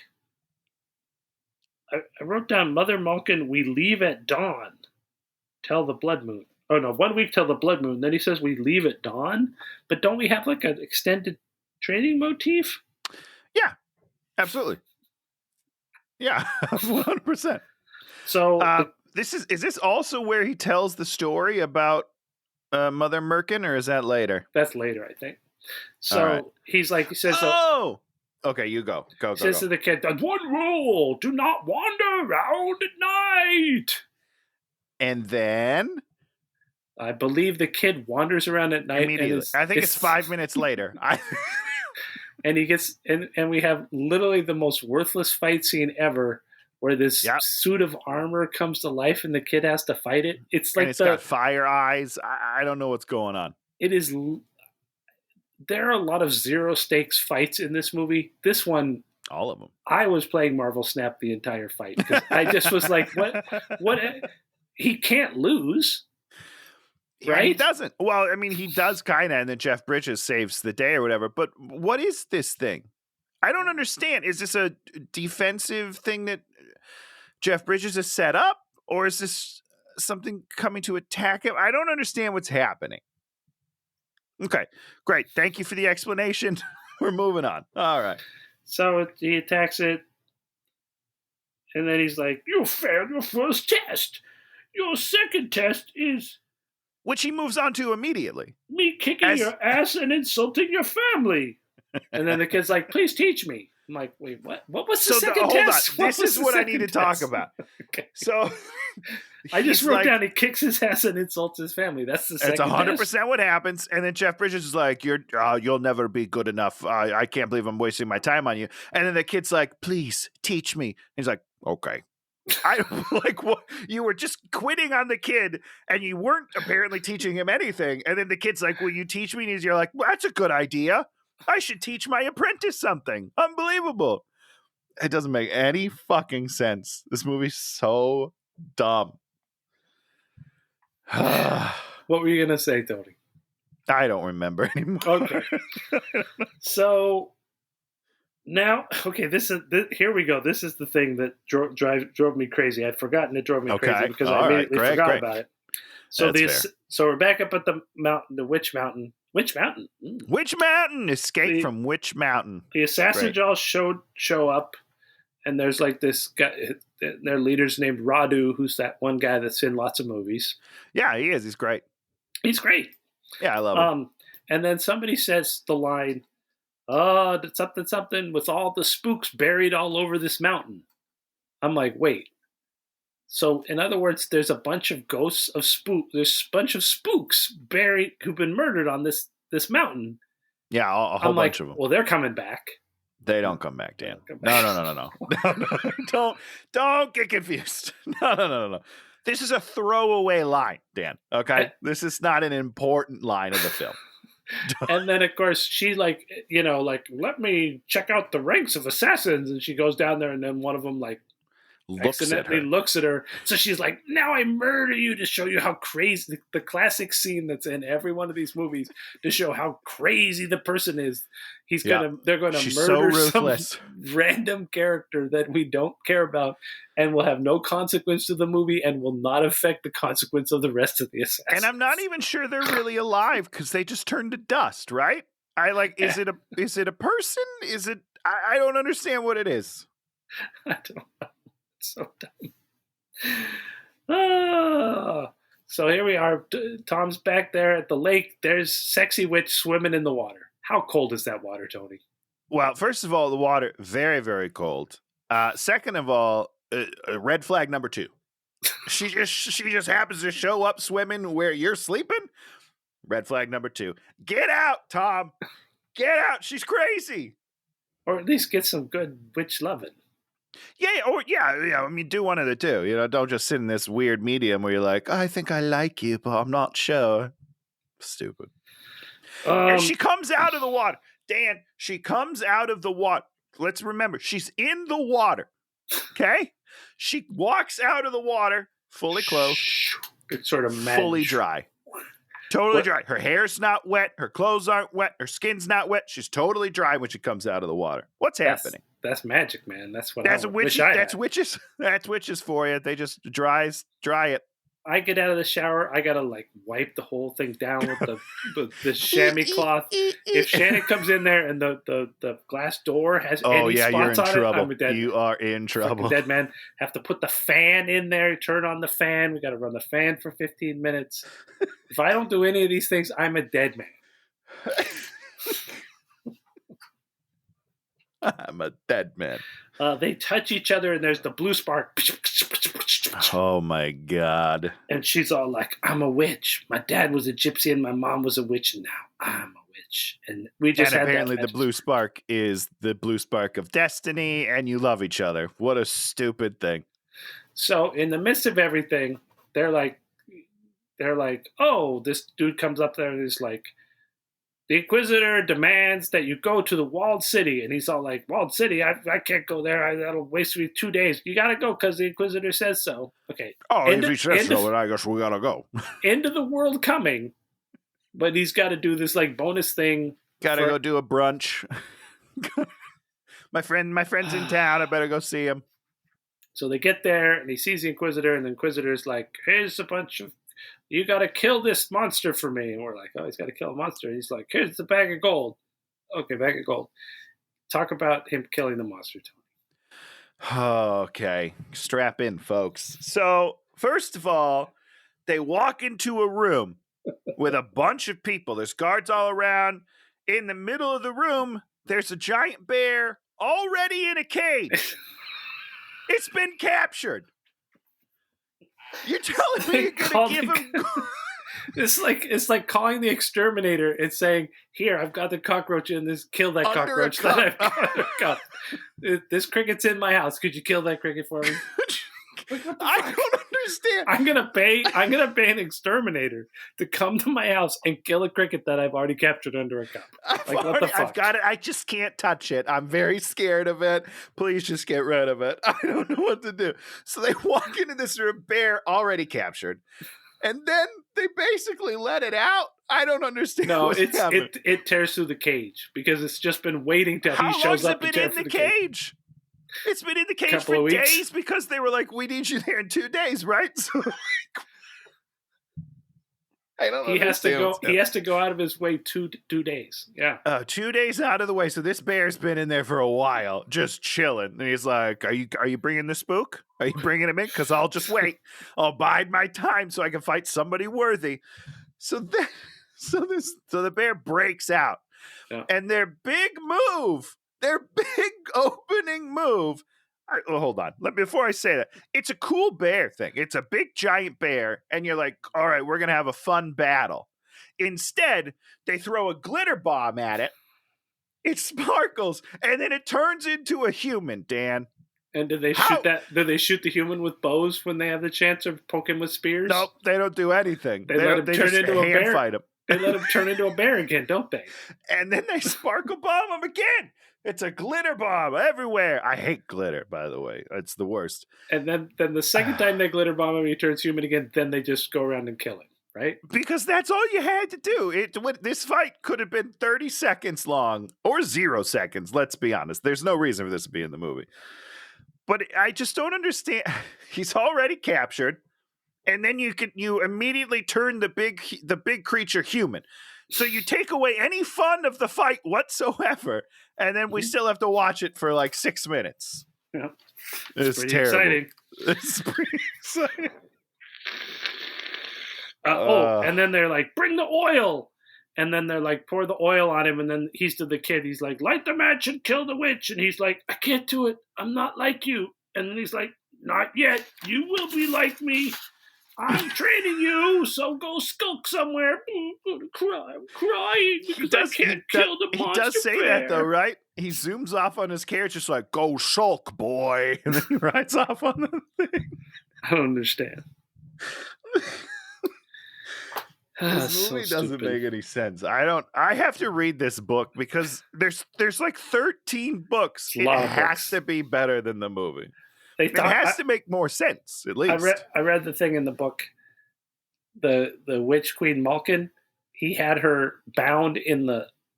I wrote down Mother Malkin, we leave at dawn. Tell the blood moon. Oh, no, 1 week till the blood moon. Then he says we leave at dawn. But don't we have like an extended training motif? Yeah, absolutely. Yeah, 100%. So is this also where he tells the story about Mother Merkin, or is that later? That's later, I think. So right. he says, oh, okay, you go. Go. Says to the kid, one rule, do not wander around at night. And then? I believe the kid wanders around at night. Immediately. I think it's 5 minutes later. And he gets, and we have literally the most worthless fight scene ever, where this suit of armor comes to life and the kid has to fight it. It's like got fire eyes. I don't know what's going on. It is. There are a lot of zero stakes fights in this movie. This one, all of them. I was playing Marvel Snap the entire fight because I just was like, what? He can't lose. Right? Yeah, he doesn't. Well, I mean, he does kind of, and then Jeff Bridges saves the day or whatever. But what is this thing? I don't understand. Is this a defensive thing that Jeff Bridges has set up? Or is this something coming to attack him? I don't understand what's happening. Okay, great. Thank you for the explanation. We're moving on. All right. So he attacks it. And then he's like, you failed your first test. Your second test is... Which he moves on to immediately. Me kicking your ass and insulting your family. And then the kid's like, please teach me. I'm like, wait, what? What was the second test? Hold on. This is what I need to talk about. Okay. So I just wrote down he kicks his ass and insults his family. That's the second test. 100% what happens. And then Jeff Bridges is like, you'll never be good enough. I can't believe I'm wasting my time on you. And then the kid's like, please teach me. And he's like, okay. I like what you were just quitting on the kid and you weren't apparently teaching him anything. And then the kid's like, will you teach me? And you're like, well, that's a good idea. I should teach my apprentice something. Unbelievable. It doesn't make any fucking sense. This movie's so dumb. What were you going to say, Tony? I don't remember anymore. Okay. So now, okay, here we go. This is the thing that drove me crazy. I'd forgotten it drove me crazy because I immediately forgot about it. So so we're back up at the mountain, the Witch Mountain. Witch Mountain. Witch Mountain. Escape from Witch Mountain. The assassins all show up, and there's like this guy. Their leader's named Radu, who's that one guy that's in lots of movies. Yeah, he is. He's great. He's great. Yeah, I love him. And then somebody says the line, something with all the spooks buried all over this mountain. I'm like, wait. So, in other words, there's a bunch of ghosts of there's a bunch of spooks buried who've been murdered on this mountain. Yeah, a whole bunch of them. Well, they're coming back. They don't come back, Dan. No. Don't get confused. No. This is a throwaway line, Dan. Okay? This is not an important line of the film. And then, of course, she let me check out the ranks of assassins. And she goes down there, and then one of them, looks at her. So she's like, now I murder you to show you how crazy, the classic scene that's in every one of these movies to show how crazy the person is. They're going to murder some random character that we don't care about and will have no consequence to the movie and will not affect the consequence of the rest of the assassins. And I'm not even sure they're really alive because they just turned to dust, right? Is it a person? I don't understand what it is. I don't know. It's so dumb. Ah. So here we are. Tom's back there at the lake. There's Sexy Witch swimming in the water. How cold is that water, Tony? Well, first of all, the water, very, very cold. Second of all, red flag number 2. She just happens to show up swimming where you're sleeping. Red flag number 2. Get out, Tom. Get out. She's crazy. Or at least get some good witch loving. Yeah. I mean, do one of the two. You know, don't just sit in this weird medium where you're like, I think I like you, but I'm not sure. Stupid. And she comes out of the water. Dan, she comes out of the water. Let's remember, she's in the water. Okay? She walks out of the water, fully clothed. It's sort of mad. Fully dry. Totally dry. Her hair's not wet. Her clothes aren't wet. Her skin's not wet. She's totally dry when she comes out of the water. What's happening? That's magic, man. That's what that's I wish I had. That's witches. That's witches for you. They just dry it. I get out of the shower. I gotta like wipe the whole thing down with the chamois cloth. If Shannon comes in there and the glass door has any spots on it, I'm a dead man. You are in trouble. Dead man. Have to put the fan in there. Turn on the fan. We got to run the fan for 15 minutes. If I don't do any of these things, I'm a dead man. I'm a dead man. They touch each other, and there's the blue spark. Oh, my God. And she's all like, I'm a witch. My dad was a gypsy, and my mom was a witch, and now I'm a witch. And we just and apparently the blue spark is the blue spark of destiny, and you love each other. What a stupid thing. So in the midst of everything, they're like, oh, this dude comes up there and is like, the Inquisitor demands that you go to the walled city. And he's all like, walled city? I can't go there. That'll waste me 2 days. You got to go because the Inquisitor says so. Okay. Oh, if he says so, then I guess we got to go. End of the world coming. But he's got to do this like bonus thing. Got to go do a brunch. my friend's in town. I better go see him. So they get there and he sees the Inquisitor. And the Inquisitor's like, here's a bunch of... You got to kill this monster for me. And we're like, oh, he's got to kill a monster. And he's like, here's the bag of gold. Okay, bag of gold. Talk about him killing the monster, Tony. Okay, strap in, folks. So, first of all, they walk into a room with a bunch of people. There's guards all around. In the middle of the room, there's a giant bear already in a cage. It's been captured. You're telling me you're gonna give him? It's like calling the exterminator and saying, "Here, I've got the cockroach in this. Kill that cockroach that I've got. This cricket's in my house. Could you kill that cricket for me?" I don't understand. I'm gonna pay an exterminator to come to my house and kill a cricket that I've already captured under a cup. What the fuck? I've got it. I just can't touch it. I'm very scared of it. Please just get rid of it. I don't know what to do. So they walk into this room, bear already captured, and then they basically let it out. I don't understand. No, it tears through the cage because it's just been waiting till he shows up. How long has it been in the cage? It's been in the cage for days because they were like, we need you there in 2 days, right? So I don't know. He has to go out of his way 2 days. Yeah. 2 days out of the way. So this bear's been in there for a while, just chilling. And he's like, are you bringing the spook? Are you bringing him in? Because I'll just wait. I'll bide my time so I can fight somebody worthy. So the bear breaks out. Yeah. And their big opening move. Hold on. Before I say that, it's a cool bear thing. It's a big giant bear, and you're like, all right, we're going to have a fun battle. Instead, they throw a glitter bomb at it. It sparkles, and then it turns into a human, Dan. And do they shoot that? Do they shoot the human with bows when they have the chance of poking with spears? Nope, they don't do anything. They let him turn into a bear. Fight him. They let him turn into a bear again, don't they? And then they sparkle bomb him again. It's a glitter bomb everywhere. I hate glitter, by the way. It's the worst. And then the second time they glitter bomb him, he turns human again. Then they just go around and kill him, right? Because that's all you had to do. This fight could have been 30 seconds long or 0 seconds. Let's be honest. There's no reason for this to be in the movie. But I just don't understand. He's already captured, and then you immediately turn the big creature human. So you take away any fun of the fight whatsoever, and then we still have to watch it for like 6 minutes. Yeah. It's pretty terrible. exciting. It's pretty exciting. And then they're like, bring the oil. And then they're like, pour the oil on him. And then he's to the kid. He's like, light the match and kill the witch. And he's like, I can't do it. I'm not like you. And then he's like, not yet. You will be like me. I'm training you, so go skulk somewhere. I'm crying because I can't kill the monster. He does say bear. that, though, right? He zooms off on his carriage, just like, go sulk, boy. And then he rides off on the thing. I don't understand. This movie doesn't make any sense. I have to read this book because there's like 13 books. It has to be better than the movie. It has to make more sense, at least. I read the thing in the book. The witch queen Malkin, he had her bound in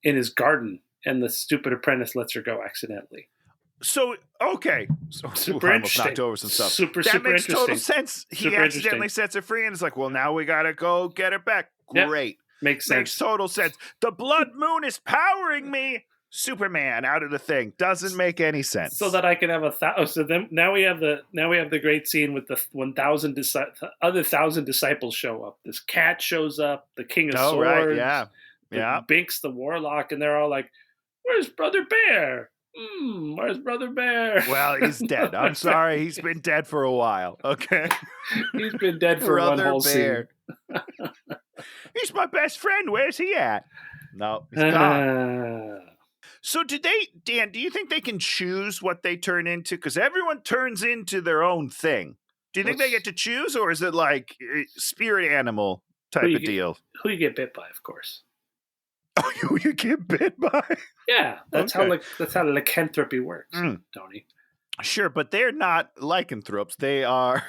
his garden, and the stupid apprentice lets her go accidentally. So okay, super interesting. Knocked over some stuff. That makes total sense. He accidentally sets her free, and it's like, well, now we gotta go get her back. Great, makes sense. Makes total sense. The blood moon is powering me. Superman out of the thing doesn't make any sense. So that I can have so then now we have the great scene with the 1,000 other 1,000 disciples show up. This cat shows up, the King of Swords, Binks the Warlock, and they're all like, "Where's Brother Bear? Where's Brother Bear?" Well, he's dead. I'm sorry, he's been dead for a while. Okay, he's been dead for one whole scene. He's my best friend. Where's he at? No, he's gone. So Dan, do you think they can choose what they turn into? Because everyone turns into their own thing. Do you think they get to choose, or is it like spirit animal type of deal? Who you get bit by, of course. Oh, you get bit by? Yeah, that's how lycanthropy works, Tony. Sure, but they're not lycanthropes. They are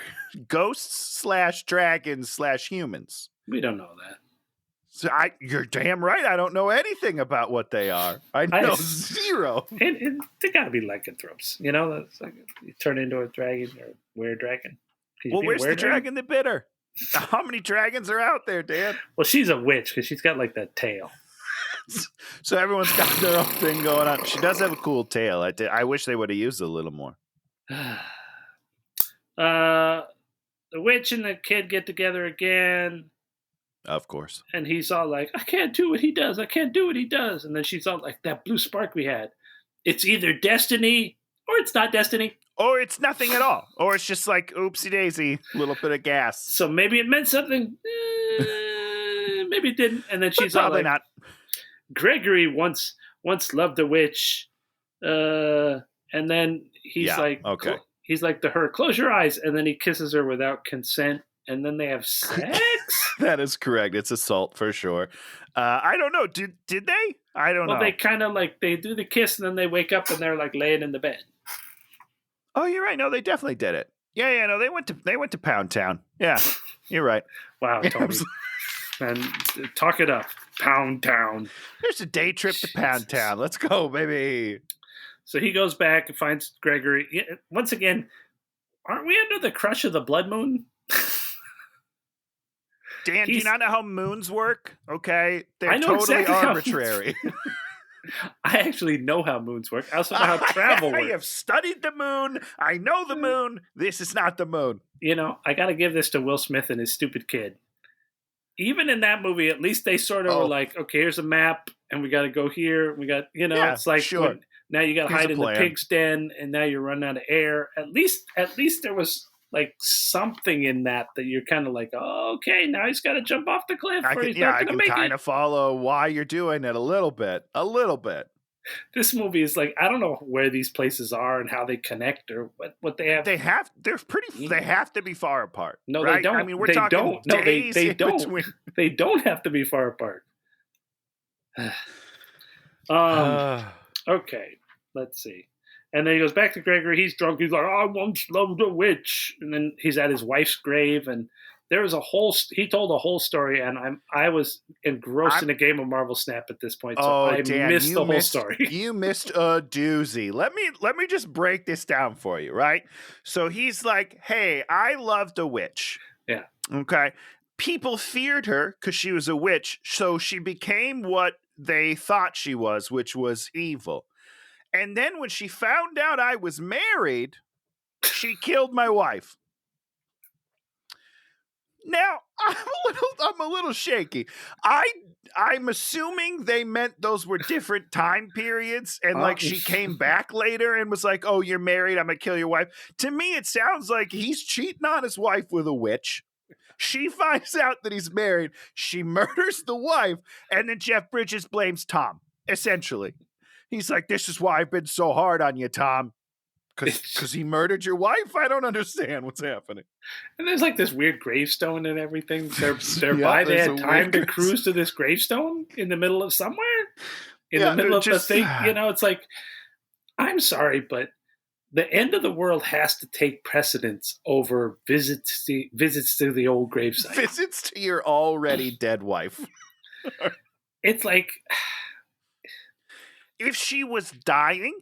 ghosts / dragons / humans. We don't know that. So you're damn right. I don't know anything about what they are. I know zero. And they got to be lycanthropes. You know, it's like you turn into a dragon or weird dragon. Well, where's the dragon that bit her? How many dragons are out there, Dan? Well, she's a witch because she's got like that tail. So everyone's got their own thing going on. She does have a cool tail. I wish they would have used it a little more. The witch and the kid get together again. Of course. And he's all like, I can't do what he does. I can't do what he does. And then she's all like, that blue spark we had. It's either destiny or it's not destiny. Or it's nothing at all. Or it's just like, oopsie daisy, a little bit of gas. So maybe it meant something. Maybe it didn't. And then she's all like, not. Gregory once loved a witch. And then he's like, okay. He's like to her, close your eyes. And then he kisses her without consent. And then they have sex? That is correct. It's assault for sure. I don't know. Did they? I don't know. Well, they kind of like, they do the kiss and then they wake up and they're like laying in the bed. Oh, you're right. No, they definitely did it. Yeah. No, they went to Pound Town. Yeah, you're right. Wow, Tony. And talk it up. Pound Town. There's a day trip to Pound Town. Let's go, baby. So he goes back and finds Gregory. Once again, aren't we under the crush of the blood moon? Dan, do you not know how moons work? Okay, they're totally exactly arbitrary. I actually know how moons work. I also know how travel works. I have studied the moon. I know the moon. This is not the moon. You know, I got to give this to Will Smith and his stupid kid. Even in that movie, at least they sort of were like, okay, here's a map, and we got to go here. We got, it's like, sure. Now you got to hide in the pig's den, and now you're running out of air. At least there was like something in that you're kind of like, oh, okay, now he's got to jump off the cliff. I can kind of follow why you're doing it a little bit. This movie is like, I don't know where these places are and how they connect or what they have. They have to be far apart. No, right? they don't. I mean, we're talking days they don't. They don't have to be far apart. Okay, let's see. And then he goes back to Gregory. He's drunk. He's like, I once loved a witch. And then he's at his wife's grave. And there was he told a whole story. And I was engrossed in a game of Marvel Snap at this point. So I missed the whole story. You missed a doozy. Let me just break this down for you, right? So he's like, hey, I loved a witch. Yeah. Okay. people feared her because she was a witch, so she became what they thought she was, which was evil. And then when she found out I was married, she killed my wife. Now, I'm a little shaky. I'm assuming they meant those were different time periods, and like she came back later and was like, "Oh, you're married, I'm gonna kill your wife." To me, it sounds like he's cheating on his wife with a witch. She finds out that he's married, she murders the wife, and then Jeff Bridges blames Tom, essentially. He's like, "This is why I've been so hard on you, Tom. Because he murdered your wife? I don't understand what's happening." And there's like this weird gravestone and everything. They're by. They had time to cruise to this gravestone in the middle of somewhere. In the middle of the thing. It's like, I'm sorry, but the end of the world has to take precedence over visits to the old gravesite. Visits to your already dead wife. It's like, if she was dying,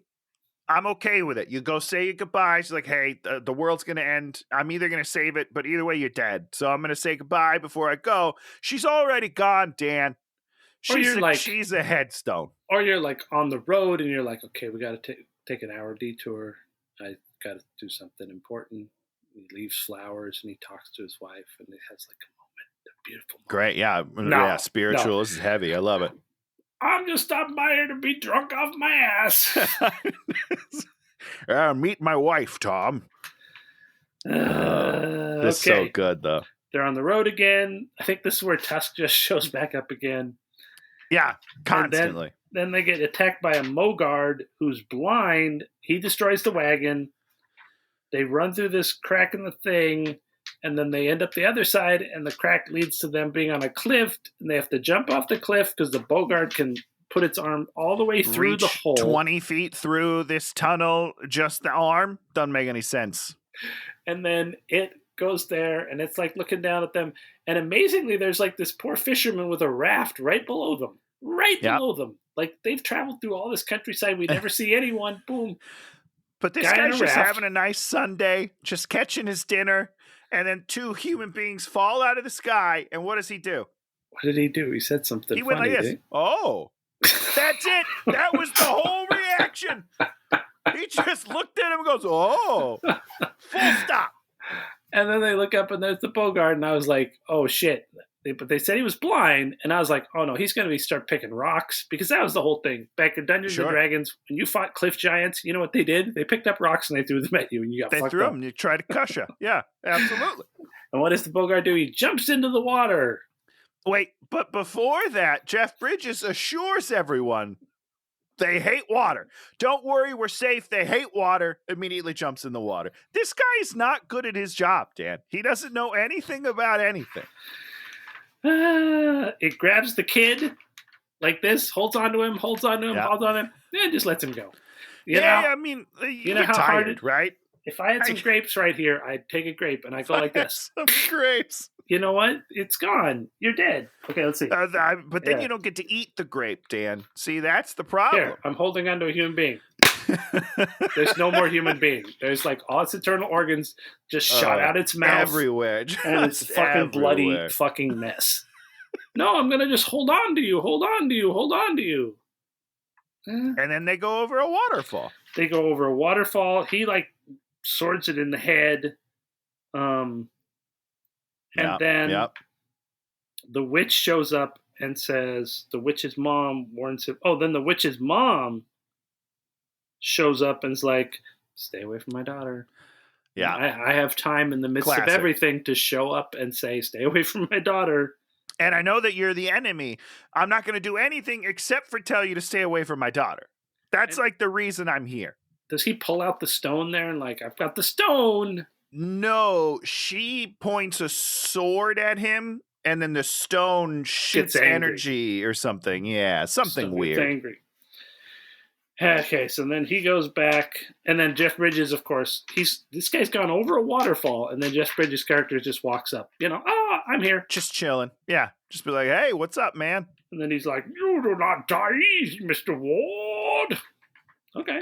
I'm okay with it. You go say your goodbye. She's like, "Hey, the world's going to end. I'm either going to save it, but either way, you're dead. So I'm going to say goodbye before I go." She's already gone, Dan. She's a headstone. Or you're like on the road and you're like, "Okay, we got to take an hour detour. I got to do something important." He leaves flowers and he talks to his wife and it has like a moment, a beautiful moment. Great, yeah. Spiritual. This is heavy. I love it. "I'm just stopping by here to be drunk off my ass." Meet my wife, Tom. This is so good, though. They're on the road again. I think this is where Tusk just shows back up again. Yeah, constantly. Then they get attacked by a Mogard who's blind. He destroys the wagon. They run through this crack in the thing, and then they end up the other side, and the crack leads to them being on a cliff, and they have to jump off the cliff because the Bogart can put its arm all the way through the hole. 20 feet through this tunnel, just the arm? Doesn't make any sense. And then it goes there, and it's like looking down at them, and amazingly, there's like this poor fisherman with a raft right below them. Below them. Like, they've traveled through all this countryside. We never see anyone. Boom. But this guy's just having a nice Sunday, just catching his dinner. And then two human beings fall out of the sky. And what does he do? What did he do? He said something He went funny, like this. Oh, that's it. That was the whole reaction. He just looked at him and goes, "Oh, full stop." And then they look up and there's the Bogart. And I was like, oh, shit. But they said he was blind. And I was like, oh, no, he's going to start picking rocks. Because that was the whole thing. Back in Dungeons and Dragons, when you fought cliff giants, you know what they did? They picked up rocks and they threw them at you. And you got fucked up. They threw them. You tried to cuss you. Yeah, absolutely. And what does the Bogart do? He jumps into the water. Wait, but before that, Jeff Bridges assures everyone they hate water. Don't worry, we're safe. They hate water. Immediately jumps in the water. This guy is not good at his job, Dan. He doesn't know anything about anything. It grabs the kid like this, holds on to him, holds on to him, and just lets him go. You know? I mean, you know how hard it, right? If I had some grapes right here, I'd take a grape and I go like this. Some grapes. You know what? It's gone. You're dead. Okay, let's see. But then you don't get to eat the grape, Dan. See, that's the problem. Here, I'm holding onto a human being. There's no more human being. There's like all its internal organs just shot out its mouth. Everywhere. And it's a fucking bloody fucking mess. No, I'm going to just hold on to you. Hold on to you. Hold on to you. And then they go over a waterfall. They go over a waterfall. He like swords it in the head. And then the witch shows up and says, the witch's mom warns him. Oh, then the witch's mom shows up and is like, stay away from my daughter. Yeah. I have time in the midst of everything to show up and say, stay away from my daughter. And I know that you're the enemy. I'm not going to do anything except for tell you to stay away from my daughter. That's like the reason I'm here. Does he pull out the stone there and like, I've got the stone? No, she points a sword at him, and then the stone shoots energy or something. Yeah, something weird. It's angry. Okay, so then he goes back, and then Jeff Bridges, of course, this guy's gone over a waterfall, and then Jeff Bridges' character just walks up. You know, I'm here. Just chilling. Yeah, just be like, hey, what's up, man? And then he's like, you do not die easy, Mr. Ward. Okay.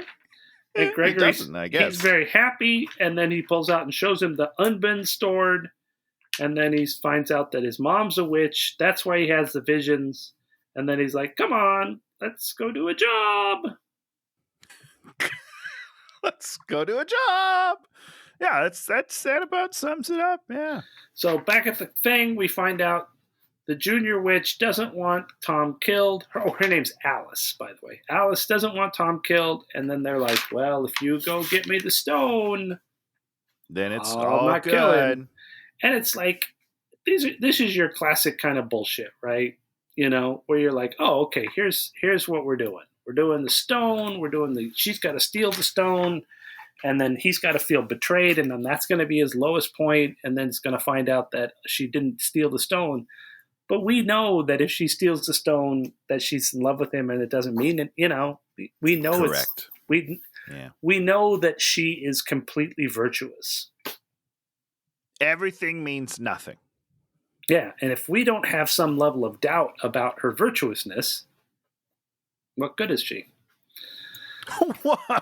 And Gregory's he's very happy, and then he pulls out and shows him the unbent sword, And then he finds out that his mom's a witch. That's why he has the visions. And then he's like, come on, let's go do a job. Let's go do a job. Yeah, that about sums it up. Yeah. So back at the thing, we find out the junior witch doesn't want Tom killed. Her name's Alice, by the way. Alice doesn't want Tom killed. And then they're like, well, if you go get me the stone, then it's all not good. Killing. And it's like, this is your classic kind of bullshit, right? You know, where you're like, oh, okay, here's what we're doing. We're doing the stone. She's got to steal the stone. And then he's got to feel betrayed. And then that's going to be his lowest point. And then it's going to find out that she didn't steal the stone. But we know that if she steals the stone, that she's in love with him. And it doesn't mean it, you know, we know correct. We know that she is completely virtuous. Everything means nothing. Yeah, and if we don't have some level of doubt about her virtuousness, what good is she?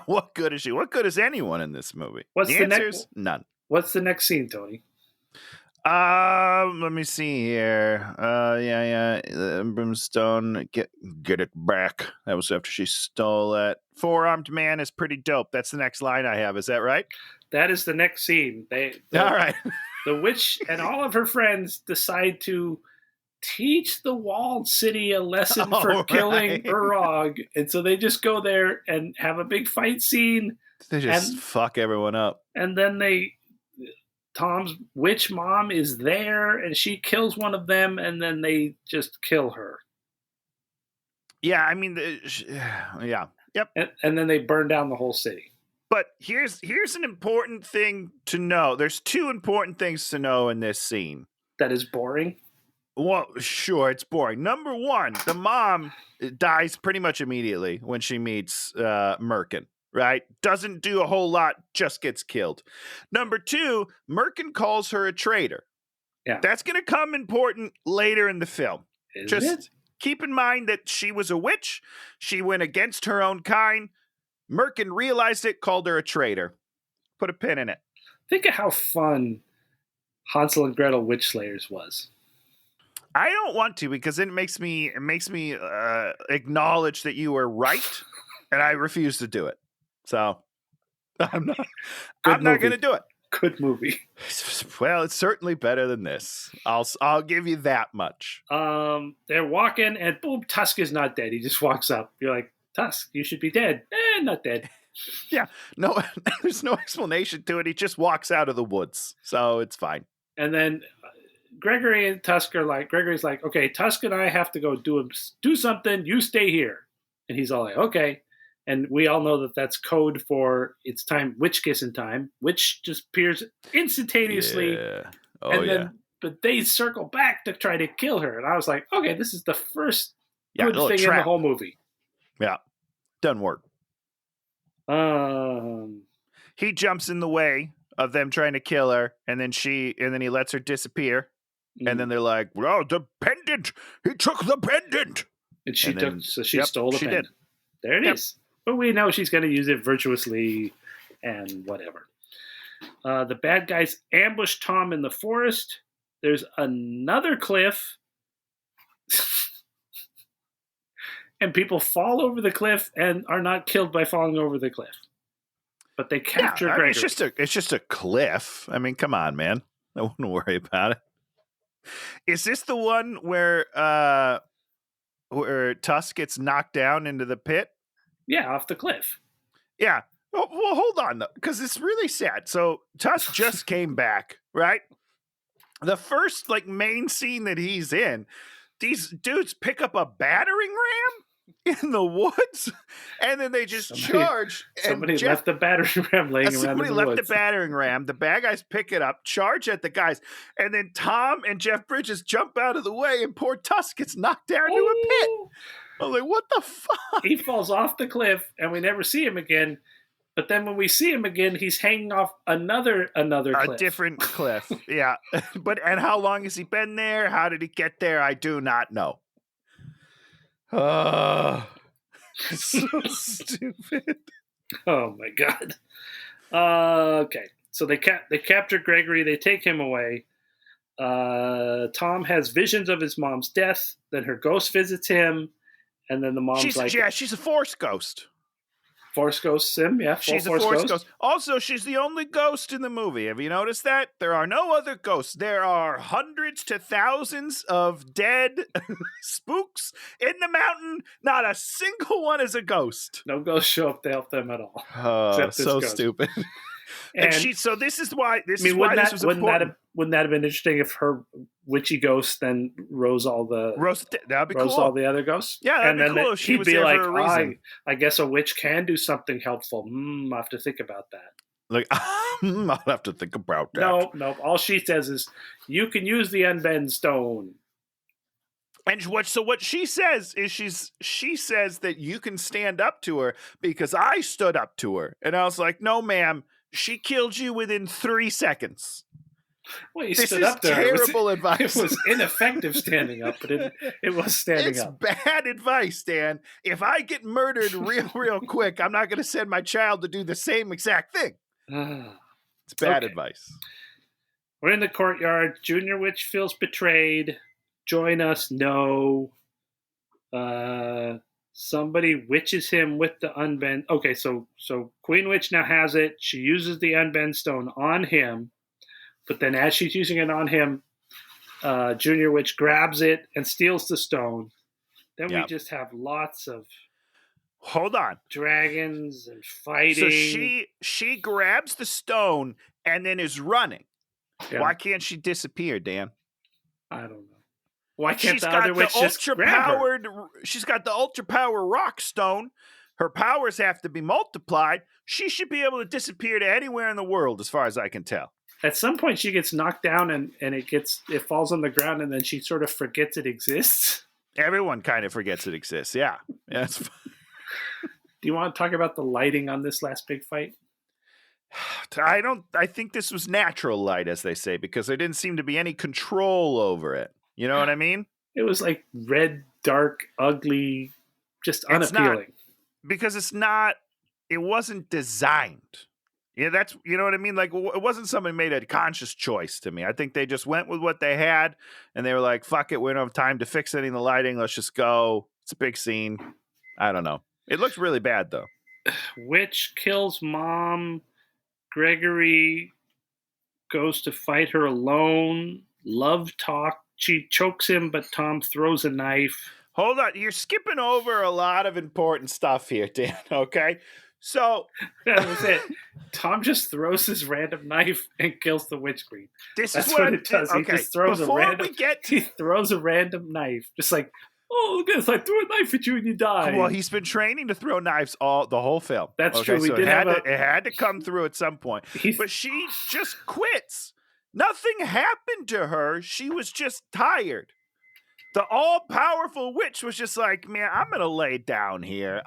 What good is she? What good is anyone in this movie? What's the answer's none. What's the next scene, Tony? Let me see here. Brimstone, get it back. That was after she stole it. Four-armed man is pretty dope. That's the next line I have. Is that right? That is the next scene. All right. The witch and all of her friends decide to teach the walled city a lesson for killing Urog. And so they just go there and have a big fight scene. They just fuck everyone up. And then Tom's witch mom is there and she kills one of them and then they just kill her. Yeah, I mean, yeah. Yep. And then they burn down the whole city. But here's an important thing to know. There's two important things to know in this scene. That is boring? Well, sure, it's boring. Number one, the mom dies pretty much immediately when she meets Merkin, right? Doesn't do a whole lot, just gets killed. Number two, Merkin calls her a traitor. Yeah. That's going to come important later in the film. Is it? Keep in mind that she was a witch. She went against her own kind. Merkin realized it, called her a traitor. Put a pin in it. Think of how fun Hansel and Gretel Witch Slayers was. I don't want to because it makes me acknowledge that you were right, and I refuse to do it. So I'm not going to do it. Good movie. Well, it's certainly better than this. I'll give you that much. They're walking, and boom, Tusk is not dead. He just walks up. You're like, Tusk, you should be dead. Not dead. Yeah, no, there's no explanation to it. He just walks out of the woods, so it's fine. And then Gregory and Tusk are like, Gregory's like, okay, Tusk and I have to go do something. You stay here. And he's all like, okay. And we all know that that's code for it's time, witch kissing time. Witch just appears instantaneously. Yeah. But they circle back to try to kill her. And I was like, okay, this is the first good thing in the whole movie. Yeah. Doesn't work. He jumps in the way of them trying to kill her, and then he lets her disappear. And then they're like, well, the pendant! He took the pendant! And she stole the pendant. Did. There it is. But we know she's going to use it virtuously and whatever. The bad guys ambush Tom in the forest. There's another cliff. And people fall over the cliff and are not killed by falling over the cliff. But they capture Gregory. It's just a cliff. I mean, come on, man. I wouldn't worry about it. Is this the one where Tusk gets knocked down into the pit? Yeah, off the cliff. Yeah. Well, hold on, though, because it's really sad. So Tusk just came back, right? The first main scene that he's in, these dudes pick up a battering ram in the woods, and then they just charge. Somebody left the battering ram laying around in the woods. Somebody left the battering ram. The bad guys pick it up, charge at the guys, and then Tom and Jeff Bridges jump out of the way, and poor Tusk gets knocked down into a pit. I'm like, what the fuck? He falls off the cliff, and we never see him again. But then when we see him again, he's hanging off another cliff. A different cliff, yeah. And how long has he been there? How did he get there? I do not know. So stupid. Oh my god. Okay, so they capture Gregory. They take him away. Tom has visions of his mom's death. Then her ghost visits him, and then the mom's she's a force ghost. Force ghost sim, yeah. She's a force ghost. Also, she's the only ghost in the movie. Have you noticed that? There are no other ghosts. There are hundreds to thousands of dead spooks in the mountain. Not a single one is a ghost. No ghosts show up to help them at all. Oh, so stupid. And so this is why this was important. Wouldn't that have been interesting if her witchy ghost then rose all the all the other ghosts? Yeah, that'd be cool if she was there for a reason. I guess a witch can do something helpful. I have to think about that. Like, I'll have to think about that. No. All she says is, you can use the unbend stone. And what she says is she says that you can stand up to her because I stood up to her. And I was like, no, ma'am, she killed you within 3 seconds. Well, you stood up to her. Terrible advice. It was ineffective standing up, but it was standing up. It's bad advice, Dan. If I get murdered real quick, I'm not going to send my child to do the same exact thing. It's bad advice. We're in the courtyard. Junior Witch feels betrayed. Join us. No. Somebody witches him with the unbend. Okay, so Queen Witch now has it. She uses the unbend stone on him. But then as she's using it on him, Junior Witch grabs it and steals the stone. Then we just have lots of dragons and fighting. So she grabs the stone and then is running. Yeah. Why can't she disappear, Dan? I don't know. Why can't the other witch just grab her? She's got the ultra power rock stone. Her powers have to be multiplied. She should be able to disappear to anywhere in the world, as far as I can tell. At some point, she gets knocked down and it falls on the ground, and then she sort of forgets it exists. Everyone kind of forgets it exists. Yeah. That's fine. Do you want to talk about the lighting on this last big fight? I think this was natural light, as they say, because there didn't seem to be any control over it. You know what I mean? It was like red, dark, ugly, just unappealing. It wasn't designed. Yeah, that's, you know what I mean? Like, it wasn't somebody made a conscious choice to me. I think they just went with what they had, and they were like, fuck it, we don't have time to fix any of the lighting. Let's just go. It's a big scene. I don't know. It looks really bad, though. Witch kills mom. Gregory goes to fight her alone. Love talk. She chokes him, but Tom throws a knife. Hold on. You're skipping over a lot of important stuff here, Dan, okay? So that was it. Tom just throws his random knife and kills the witch queen. That's what it does. Okay. He just throws he throws a random knife. Just like, oh, look at this. I threw a knife at you and you die. Well, he's been training to throw knives the whole film. That's true. So it had to come through at some point. But she just quits. Nothing happened to her. She was just tired. The all-powerful witch was just like, man, I'm going to lay down here.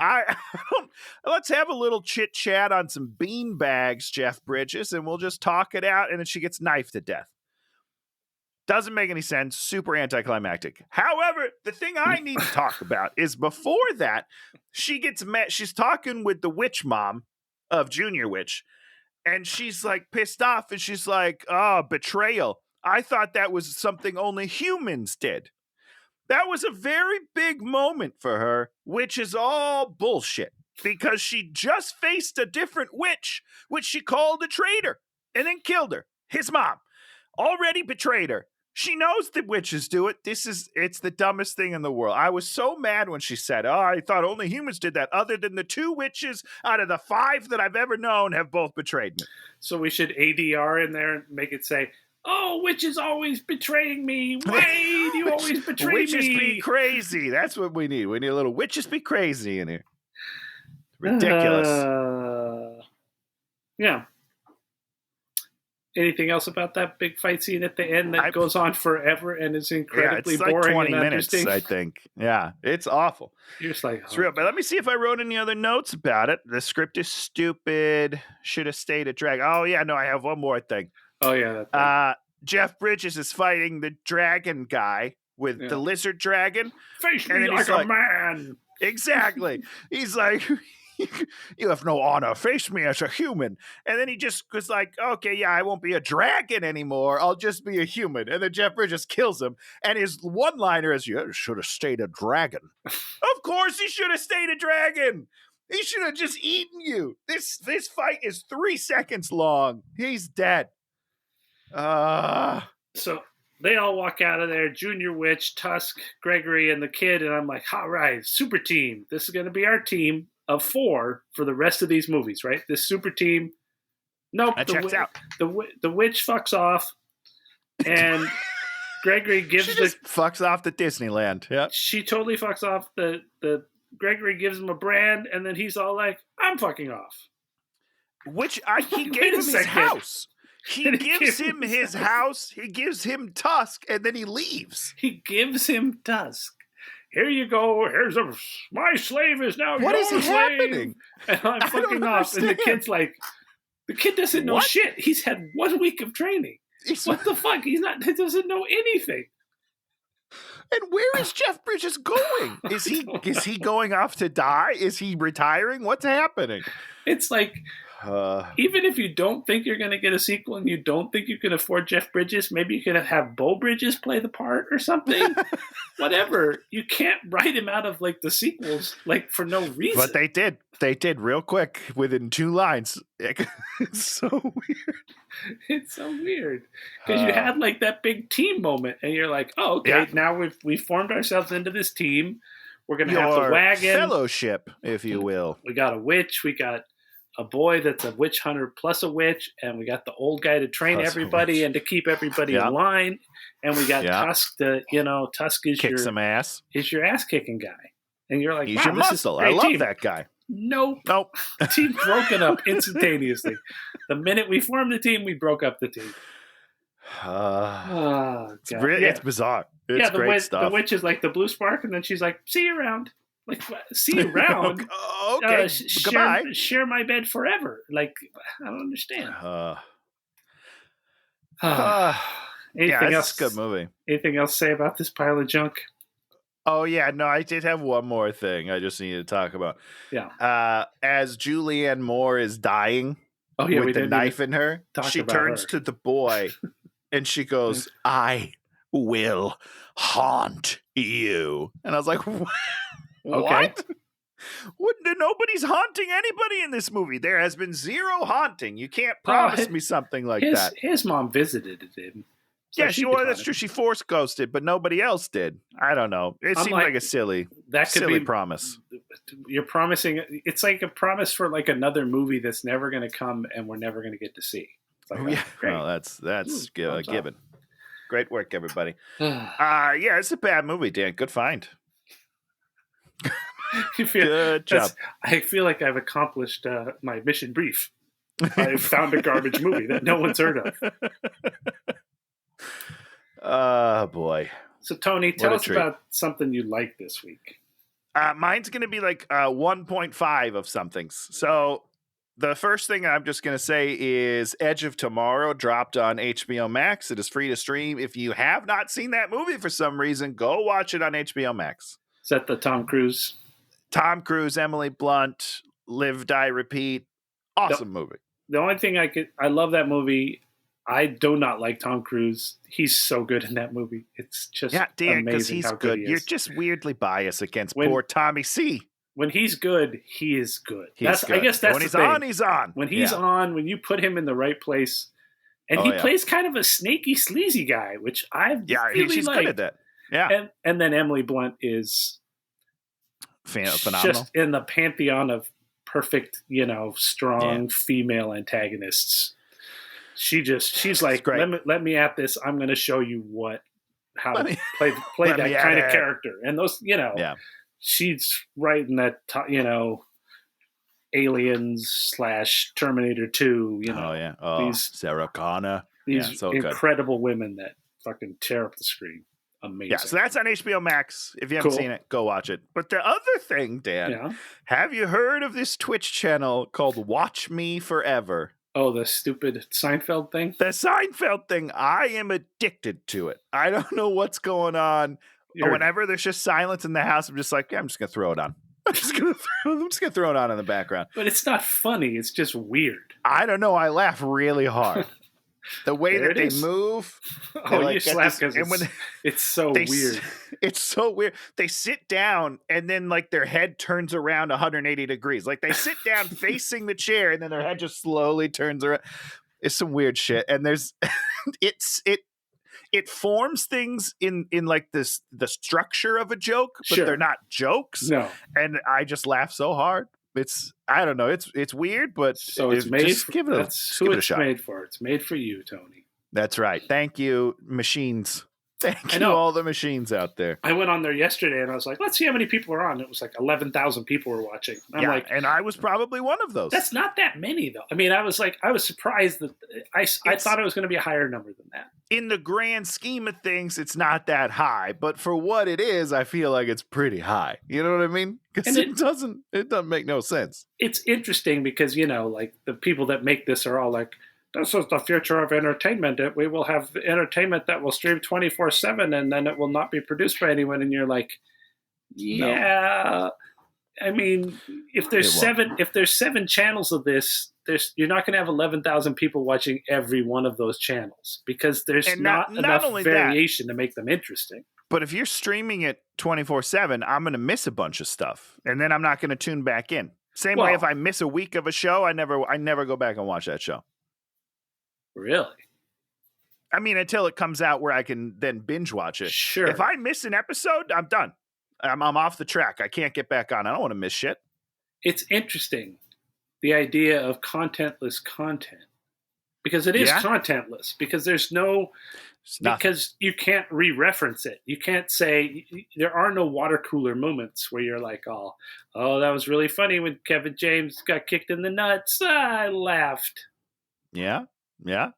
Let's have a little chit-chat on some bean bags, Jeff Bridges, and we'll just talk it out. And then she gets knifed to death. Doesn't make any sense. Super anticlimactic. However, the thing I need to talk about is before that, she gets met. She's talking with the witch mom of Junior Witch. And she's like pissed off. And she's like, oh, betrayal. I thought that was something only humans did. That was a very big moment for her, which is all bullshit, because she just faced a different witch, which she called a traitor, and then killed her. His mom already betrayed her. She knows that witches do it. It's the dumbest thing in the world. I was so mad when she said, oh, I thought only humans did that, other than the 2 witches out of the 5 that I've ever known have both betrayed me. So we should ADR in there and make it say, oh, witches always betraying me. Why do you always betray me? Witches be crazy. That's what we need. We need a little witches be crazy in here. Ridiculous. Yeah. Anything else about that big fight scene at the end that goes on forever and is incredibly boring? It's like 20 minutes, I think. Yeah, it's awful. You're just like, it's real. But let me see if I wrote any other notes about it. The script is stupid. Should have stayed at drag. Oh, yeah, no, I have one more thing. Oh, yeah. Jeff Bridges is fighting the dragon guy with the lizard dragon. Face me like a man. Exactly. He's like, You have no honor. Face me as a human. And then he just was like, okay, yeah, I won't be a dragon anymore. I'll just be a human. And then Jeff Bridges kills him. And his one-liner is, you should have stayed a dragon. Of course he should have stayed a dragon. He should have just eaten you. This fight is 3 seconds long. He's dead. So they all walk out of there, Junior Witch, Tusk, Gregory, and the kid, and I'm like, all right, super team. This is going to be our team of 4 for the rest of these movies, right? This super team. Nope. That checks out. The witch fucks off, and Gregory gives she just fucks off to Disneyland. Yeah. She totally fucks off. The Gregory gives him a brand, and then he's all like, I'm fucking off. Which he gave him his house. He gives him his house, he gives him Tusk, and then he leaves. He gives him Tusk. Here you go. Here's my slave is now what your is slave. Happening? And I'm fucking off. And the kid's like, the kid doesn't know shit. He's had 1 week of training. What the fuck? He doesn't know anything. And where is Jeff Bridges going? Is he going off to die? Is he retiring? What's happening? It's like, even if you don't think you're going to get a sequel and you don't think you can afford Jeff Bridges, maybe you could have Beau Bridges play the part or something. Whatever. You can't write him out of like the sequels like for no reason. But they did. They did real quick within 2 lines. It's so weird. It's so weird because you had like that big team moment, and you're like, "Oh, okay, now we've formed ourselves into this team. We're gonna have the wagon fellowship, if you will. We got a witch. We got a boy that's a witch hunter plus a witch, and we got the old guy to train everybody and to keep everybody in line. And we got Tusk to, Tusk is kick some ass. Is your ass kicking guy, and you're like, he's your muscle. I love that guy. Nope. The team broken up instantaneously. The minute we formed the team, we broke up the team. It's bizarre. It's great stuff. The witch is like the blue spark, and then she's like, "See you around." Like, see you around. Okay. Goodbye. Share my bed forever. Like, I don't understand. Anything else? It's a good movie. Anything else to say about this pile of junk? Oh, yeah. No, I did have one more thing I just needed to talk about. Yeah. As Julianne Moore is dying with the knife in her, she turns to the boy and she goes, I will haunt you. And I was like, what? Okay. Nobody's haunting anybody in this movie. There has been 0 haunting. You can't promise me something like that. His mom visited him. So that's true. She force ghosted, but nobody else did. I don't know. It seemed like a silly promise. You're promising. It's like a promise for like another movie that's never going to come and we're never going to get to see. Like, great. Well, that's a given. Great work, everybody. It's a bad movie, Dan. Good find. Good job. I feel like I've accomplished my mission brief. I found a garbage movie that no one's heard of. Oh, boy. So, Tony, tell us about something you liked this week. Mine's going to be like 1.5 of somethings. So, the first thing I'm just going to say is Edge of Tomorrow dropped on HBO Max. It is free to stream. If you have not seen that movie for some reason, go watch it on HBO Max. Is that the Tom Cruise? Tom Cruise, Emily Blunt, Live, Die, Repeat. Awesome movie. The only thing I love that movie. I do not like Tom Cruise. He's so good in that movie. It's just Dan, because amazing he's how good. he is. You're just weirdly biased against poor Tommy C. When he's good, he is good. Good. I guess that's when the thing. On, he's on. When he's on, when you put him in the right place, and he plays kind of a snaky, sleazy guy, which I really she's like. Good at that. Yeah, and then Emily Blunt is phenomenal. Just in the pantheon of perfect, strong female antagonists. She's like, let me at this. I'm going to show you how to play that kind of character. And those, she's right in that, Aliens / Terminator 2. These Sarah Connor. These so incredible women that fucking tear up the screen. Amazing. Yeah, so that's on HBO Max. If you haven't seen it, go watch it. But the other thing, Dan, have you heard of this Twitch channel called Watch Me Forever? Oh, the stupid Seinfeld thing? The Seinfeld thing. I am addicted to it. I don't know what's going on. Whenever there's just silence in the house, I'm just like, I'm just going to throw it on. I'm just gonna throw it on in the background. But it's not funny. It's just weird. I don't know. I laugh really hard. The way that they move. You slap because it's so weird. It's so weird. They sit down and then like their head turns around 180 degrees. Like they sit down facing the chair and then their head just slowly turns around. It's some weird shit. And there's it forms things in like the structure of a joke, but they're not jokes. No. And I just laugh so hard. I don't know. It's weird, but so it's made. Give it a shot. Made for. It's made for you, Tony. That's right. Thank you, machines. Thank you, all the machines out there. I went on there yesterday and I was like, let's see how many people are on. It was like 11,000 people were watching. And I was probably one of those. That's not that many, though. I mean, I was surprised that I thought it was going to be a higher number than that. In the grand scheme of things, it's not that high. But for what it is, I feel like it's pretty high. You know what I mean? Because it doesn't make no sense. It's interesting because, like the people that make this are all like, this is the future of entertainment. We will have entertainment that will stream 24/7 and then it will not be produced by anyone. And you're like, yeah. No. I mean, if there's seven channels of this, you're not going to have 11,000 people watching every one of those channels because there's not enough variation to make them interesting. But if you're streaming it 24/7, I'm going to miss a bunch of stuff, and then I'm not going to tune back in. Same way, if I miss a week of a show, I never go back and watch that show. Really? I mean, until it comes out where I can then binge watch it. Sure. If I miss an episode, I'm done. I'm off the track. I can't get back on. I don't want to miss shit. It's interesting, the idea of contentless content. Because it is contentless. Because there's because you can't re-reference it. You can't say, there are no water cooler moments where you're like, oh, that was really funny when Kevin James got kicked in the nuts. I laughed. Yeah. Yeah.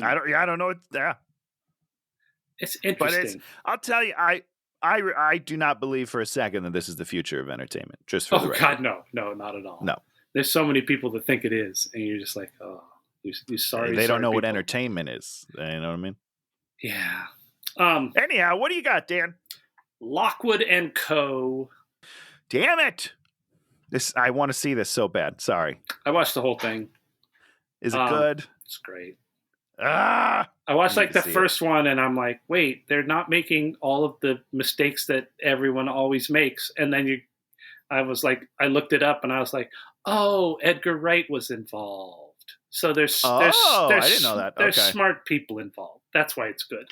I don't know. Yeah. It's interesting. But I'll tell you, I do not believe for a second that this is the future of entertainment. Just for the record. God, no, not at all. No. There's so many people that think it is, and you're just like, oh, you sorry. They don't know people. What entertainment is. You know what I mean? Yeah. Anyhow, what do you got, Dan? Lockwood and Co. Damn it! I want to see this so bad. Sorry. I watched the whole thing. Is it good? It's great. I watched like the first one and I'm like, wait, they're not making all of the mistakes that everyone always makes. And then I looked it up and I was like, oh, Edgar Wright was involved. So there's I didn't know that. There's smart people involved. That's why it's good.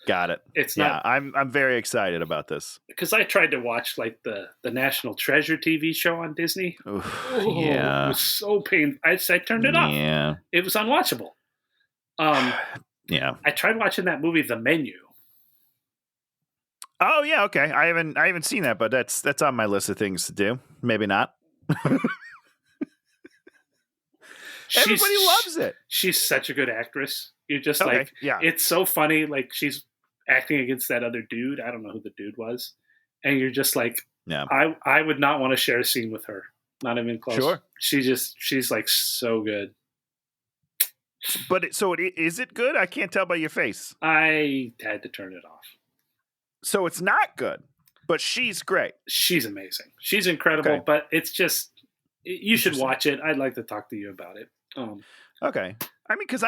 Got it. It's not. I'm very excited about this because I tried to watch like the National Treasure TV show on Disney. Yeah, it was so painful. I turned it off. Yeah, it was unwatchable. Yeah, I tried watching that movie, The Menu. Oh yeah, okay. I haven't seen that, but that's on my list of things to do. Maybe not. Everybody loves it. She's such a good actress. You're just it's so funny. Like she's acting against that other dude. I don't know who the dude was. And you're just like, I would not want to share a scene with her. Not even close. Sure. She's like so good. But is it good? I can't tell by your face. I had to turn it off. So it's not good, but she's great. She's amazing. She's incredible, but it's just, you should watch it. I'd like to talk to you about it. Okay. I mean, because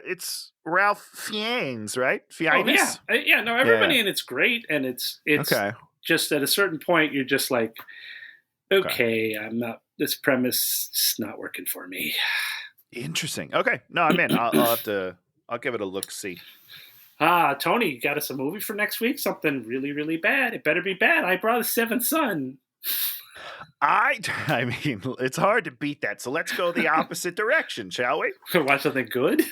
it's Ralph Fiennes, right? Fiennes? Oh, yeah. No, everybody in it's great, and it's okay. Just at a certain point, you're just like, okay, I'm not. This premise is not working for me. Interesting. Okay, no, I'm in. I'll give it a look. See. Tony, you got us a movie for next week? Something really, really bad. It better be bad. I brought a Seventh Son. I mean, it's hard to beat that. So let's go the opposite direction, shall we? Watch something good?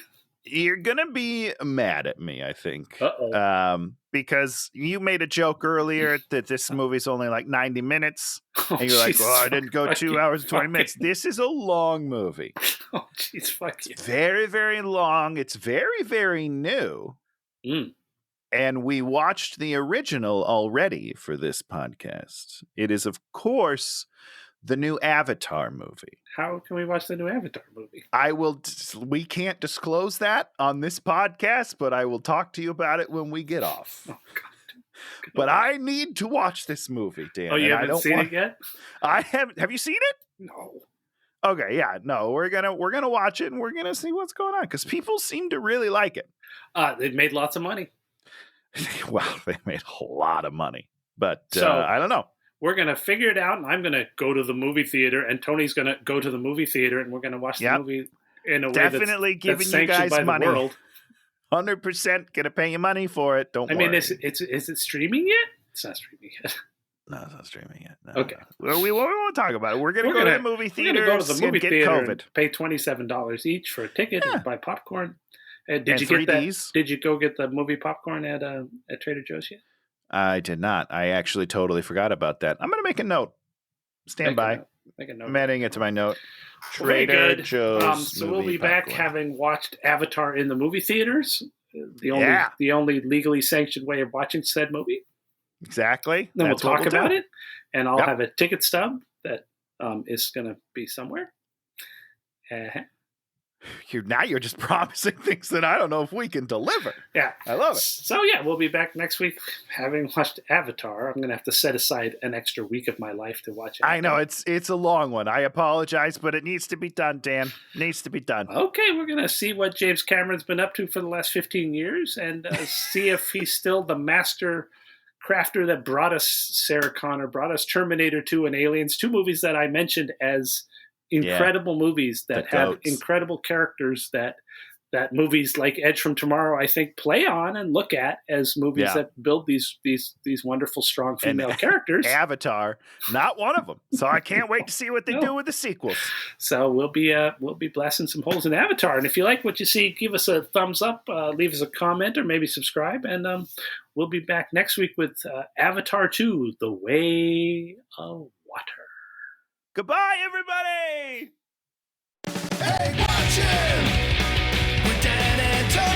You're going to be mad at me, I think. Uh-oh. Because you made a joke earlier that this movie's only like 90 minutes. And you're like, well, I didn't go 2 hours and 20 minutes. This is a long movie. Oh, jeez, fuck you. It's very, very long. It's very, very new. And we watched the original already for this podcast. It is, of course, the new Avatar movie. How can we watch the new Avatar movie? We can't disclose that on this podcast, but I will talk to you about it when we get off. Oh, God. But I need to watch this movie, Dan. Oh, you haven't seen it yet? I haven't. Have you seen it? No. Okay, yeah, no. We're gonna watch it and we're gonna see what's going on because people seem to really like it. They've made lots of money. Well, they made a lot of money, but I don't know. We're going to figure it out, and I'm going to go to the movie theater, and Tony's going to go to the movie theater, and we're going to watch the movie in a way definitely giving you guys money. 100% going to pay you money for it. Don't worry. I mean, is it streaming yet? It's not streaming yet. No, it's not streaming yet. No, okay. No. Well, we won't talk about it. We're going to go to the movie theater. Go to the movie theater and pay $27 each for a ticket and buy popcorn. Did you get that? Did you go get the movie popcorn at Trader Joe's yet? I did not. I actually totally forgot about that. I'm going to make a note. Stand by. Make a note. I'm adding it to my note. Trader Joe's. So we'll be back having watched Avatar in the movie theaters. The only legally sanctioned way of watching said movie. Exactly. Then we'll talk about it, and I'll have a ticket stub that is going to be somewhere. You're just promising things that I don't know if we can deliver. Yeah. I love it. So, we'll be back next week having watched Avatar. I'm going to have to set aside an extra week of my life to watch it. I know. It's a long one. I apologize, but it needs to be done, Dan. It needs to be done. Okay. We're going to see what James Cameron's been up to for the last 15 years and see if he's still the master crafter that brought us Sarah Connor, brought us Terminator 2 and Aliens, 2 movies that I mentioned as incredible movies that have incredible characters that movies like Edge from Tomorrow, I think, play on and look at as movies that build these wonderful, strong female characters. Avatar, not one of them. So I can't wait to see what they do with the sequels. So we'll be blasting some holes in Avatar. And if you like what you see, give us a thumbs up, leave us a comment, or maybe subscribe. And we'll be back next week with Avatar 2, The Way of Water. Goodbye, everybody! Hey, watch him! We're Dan and Tony.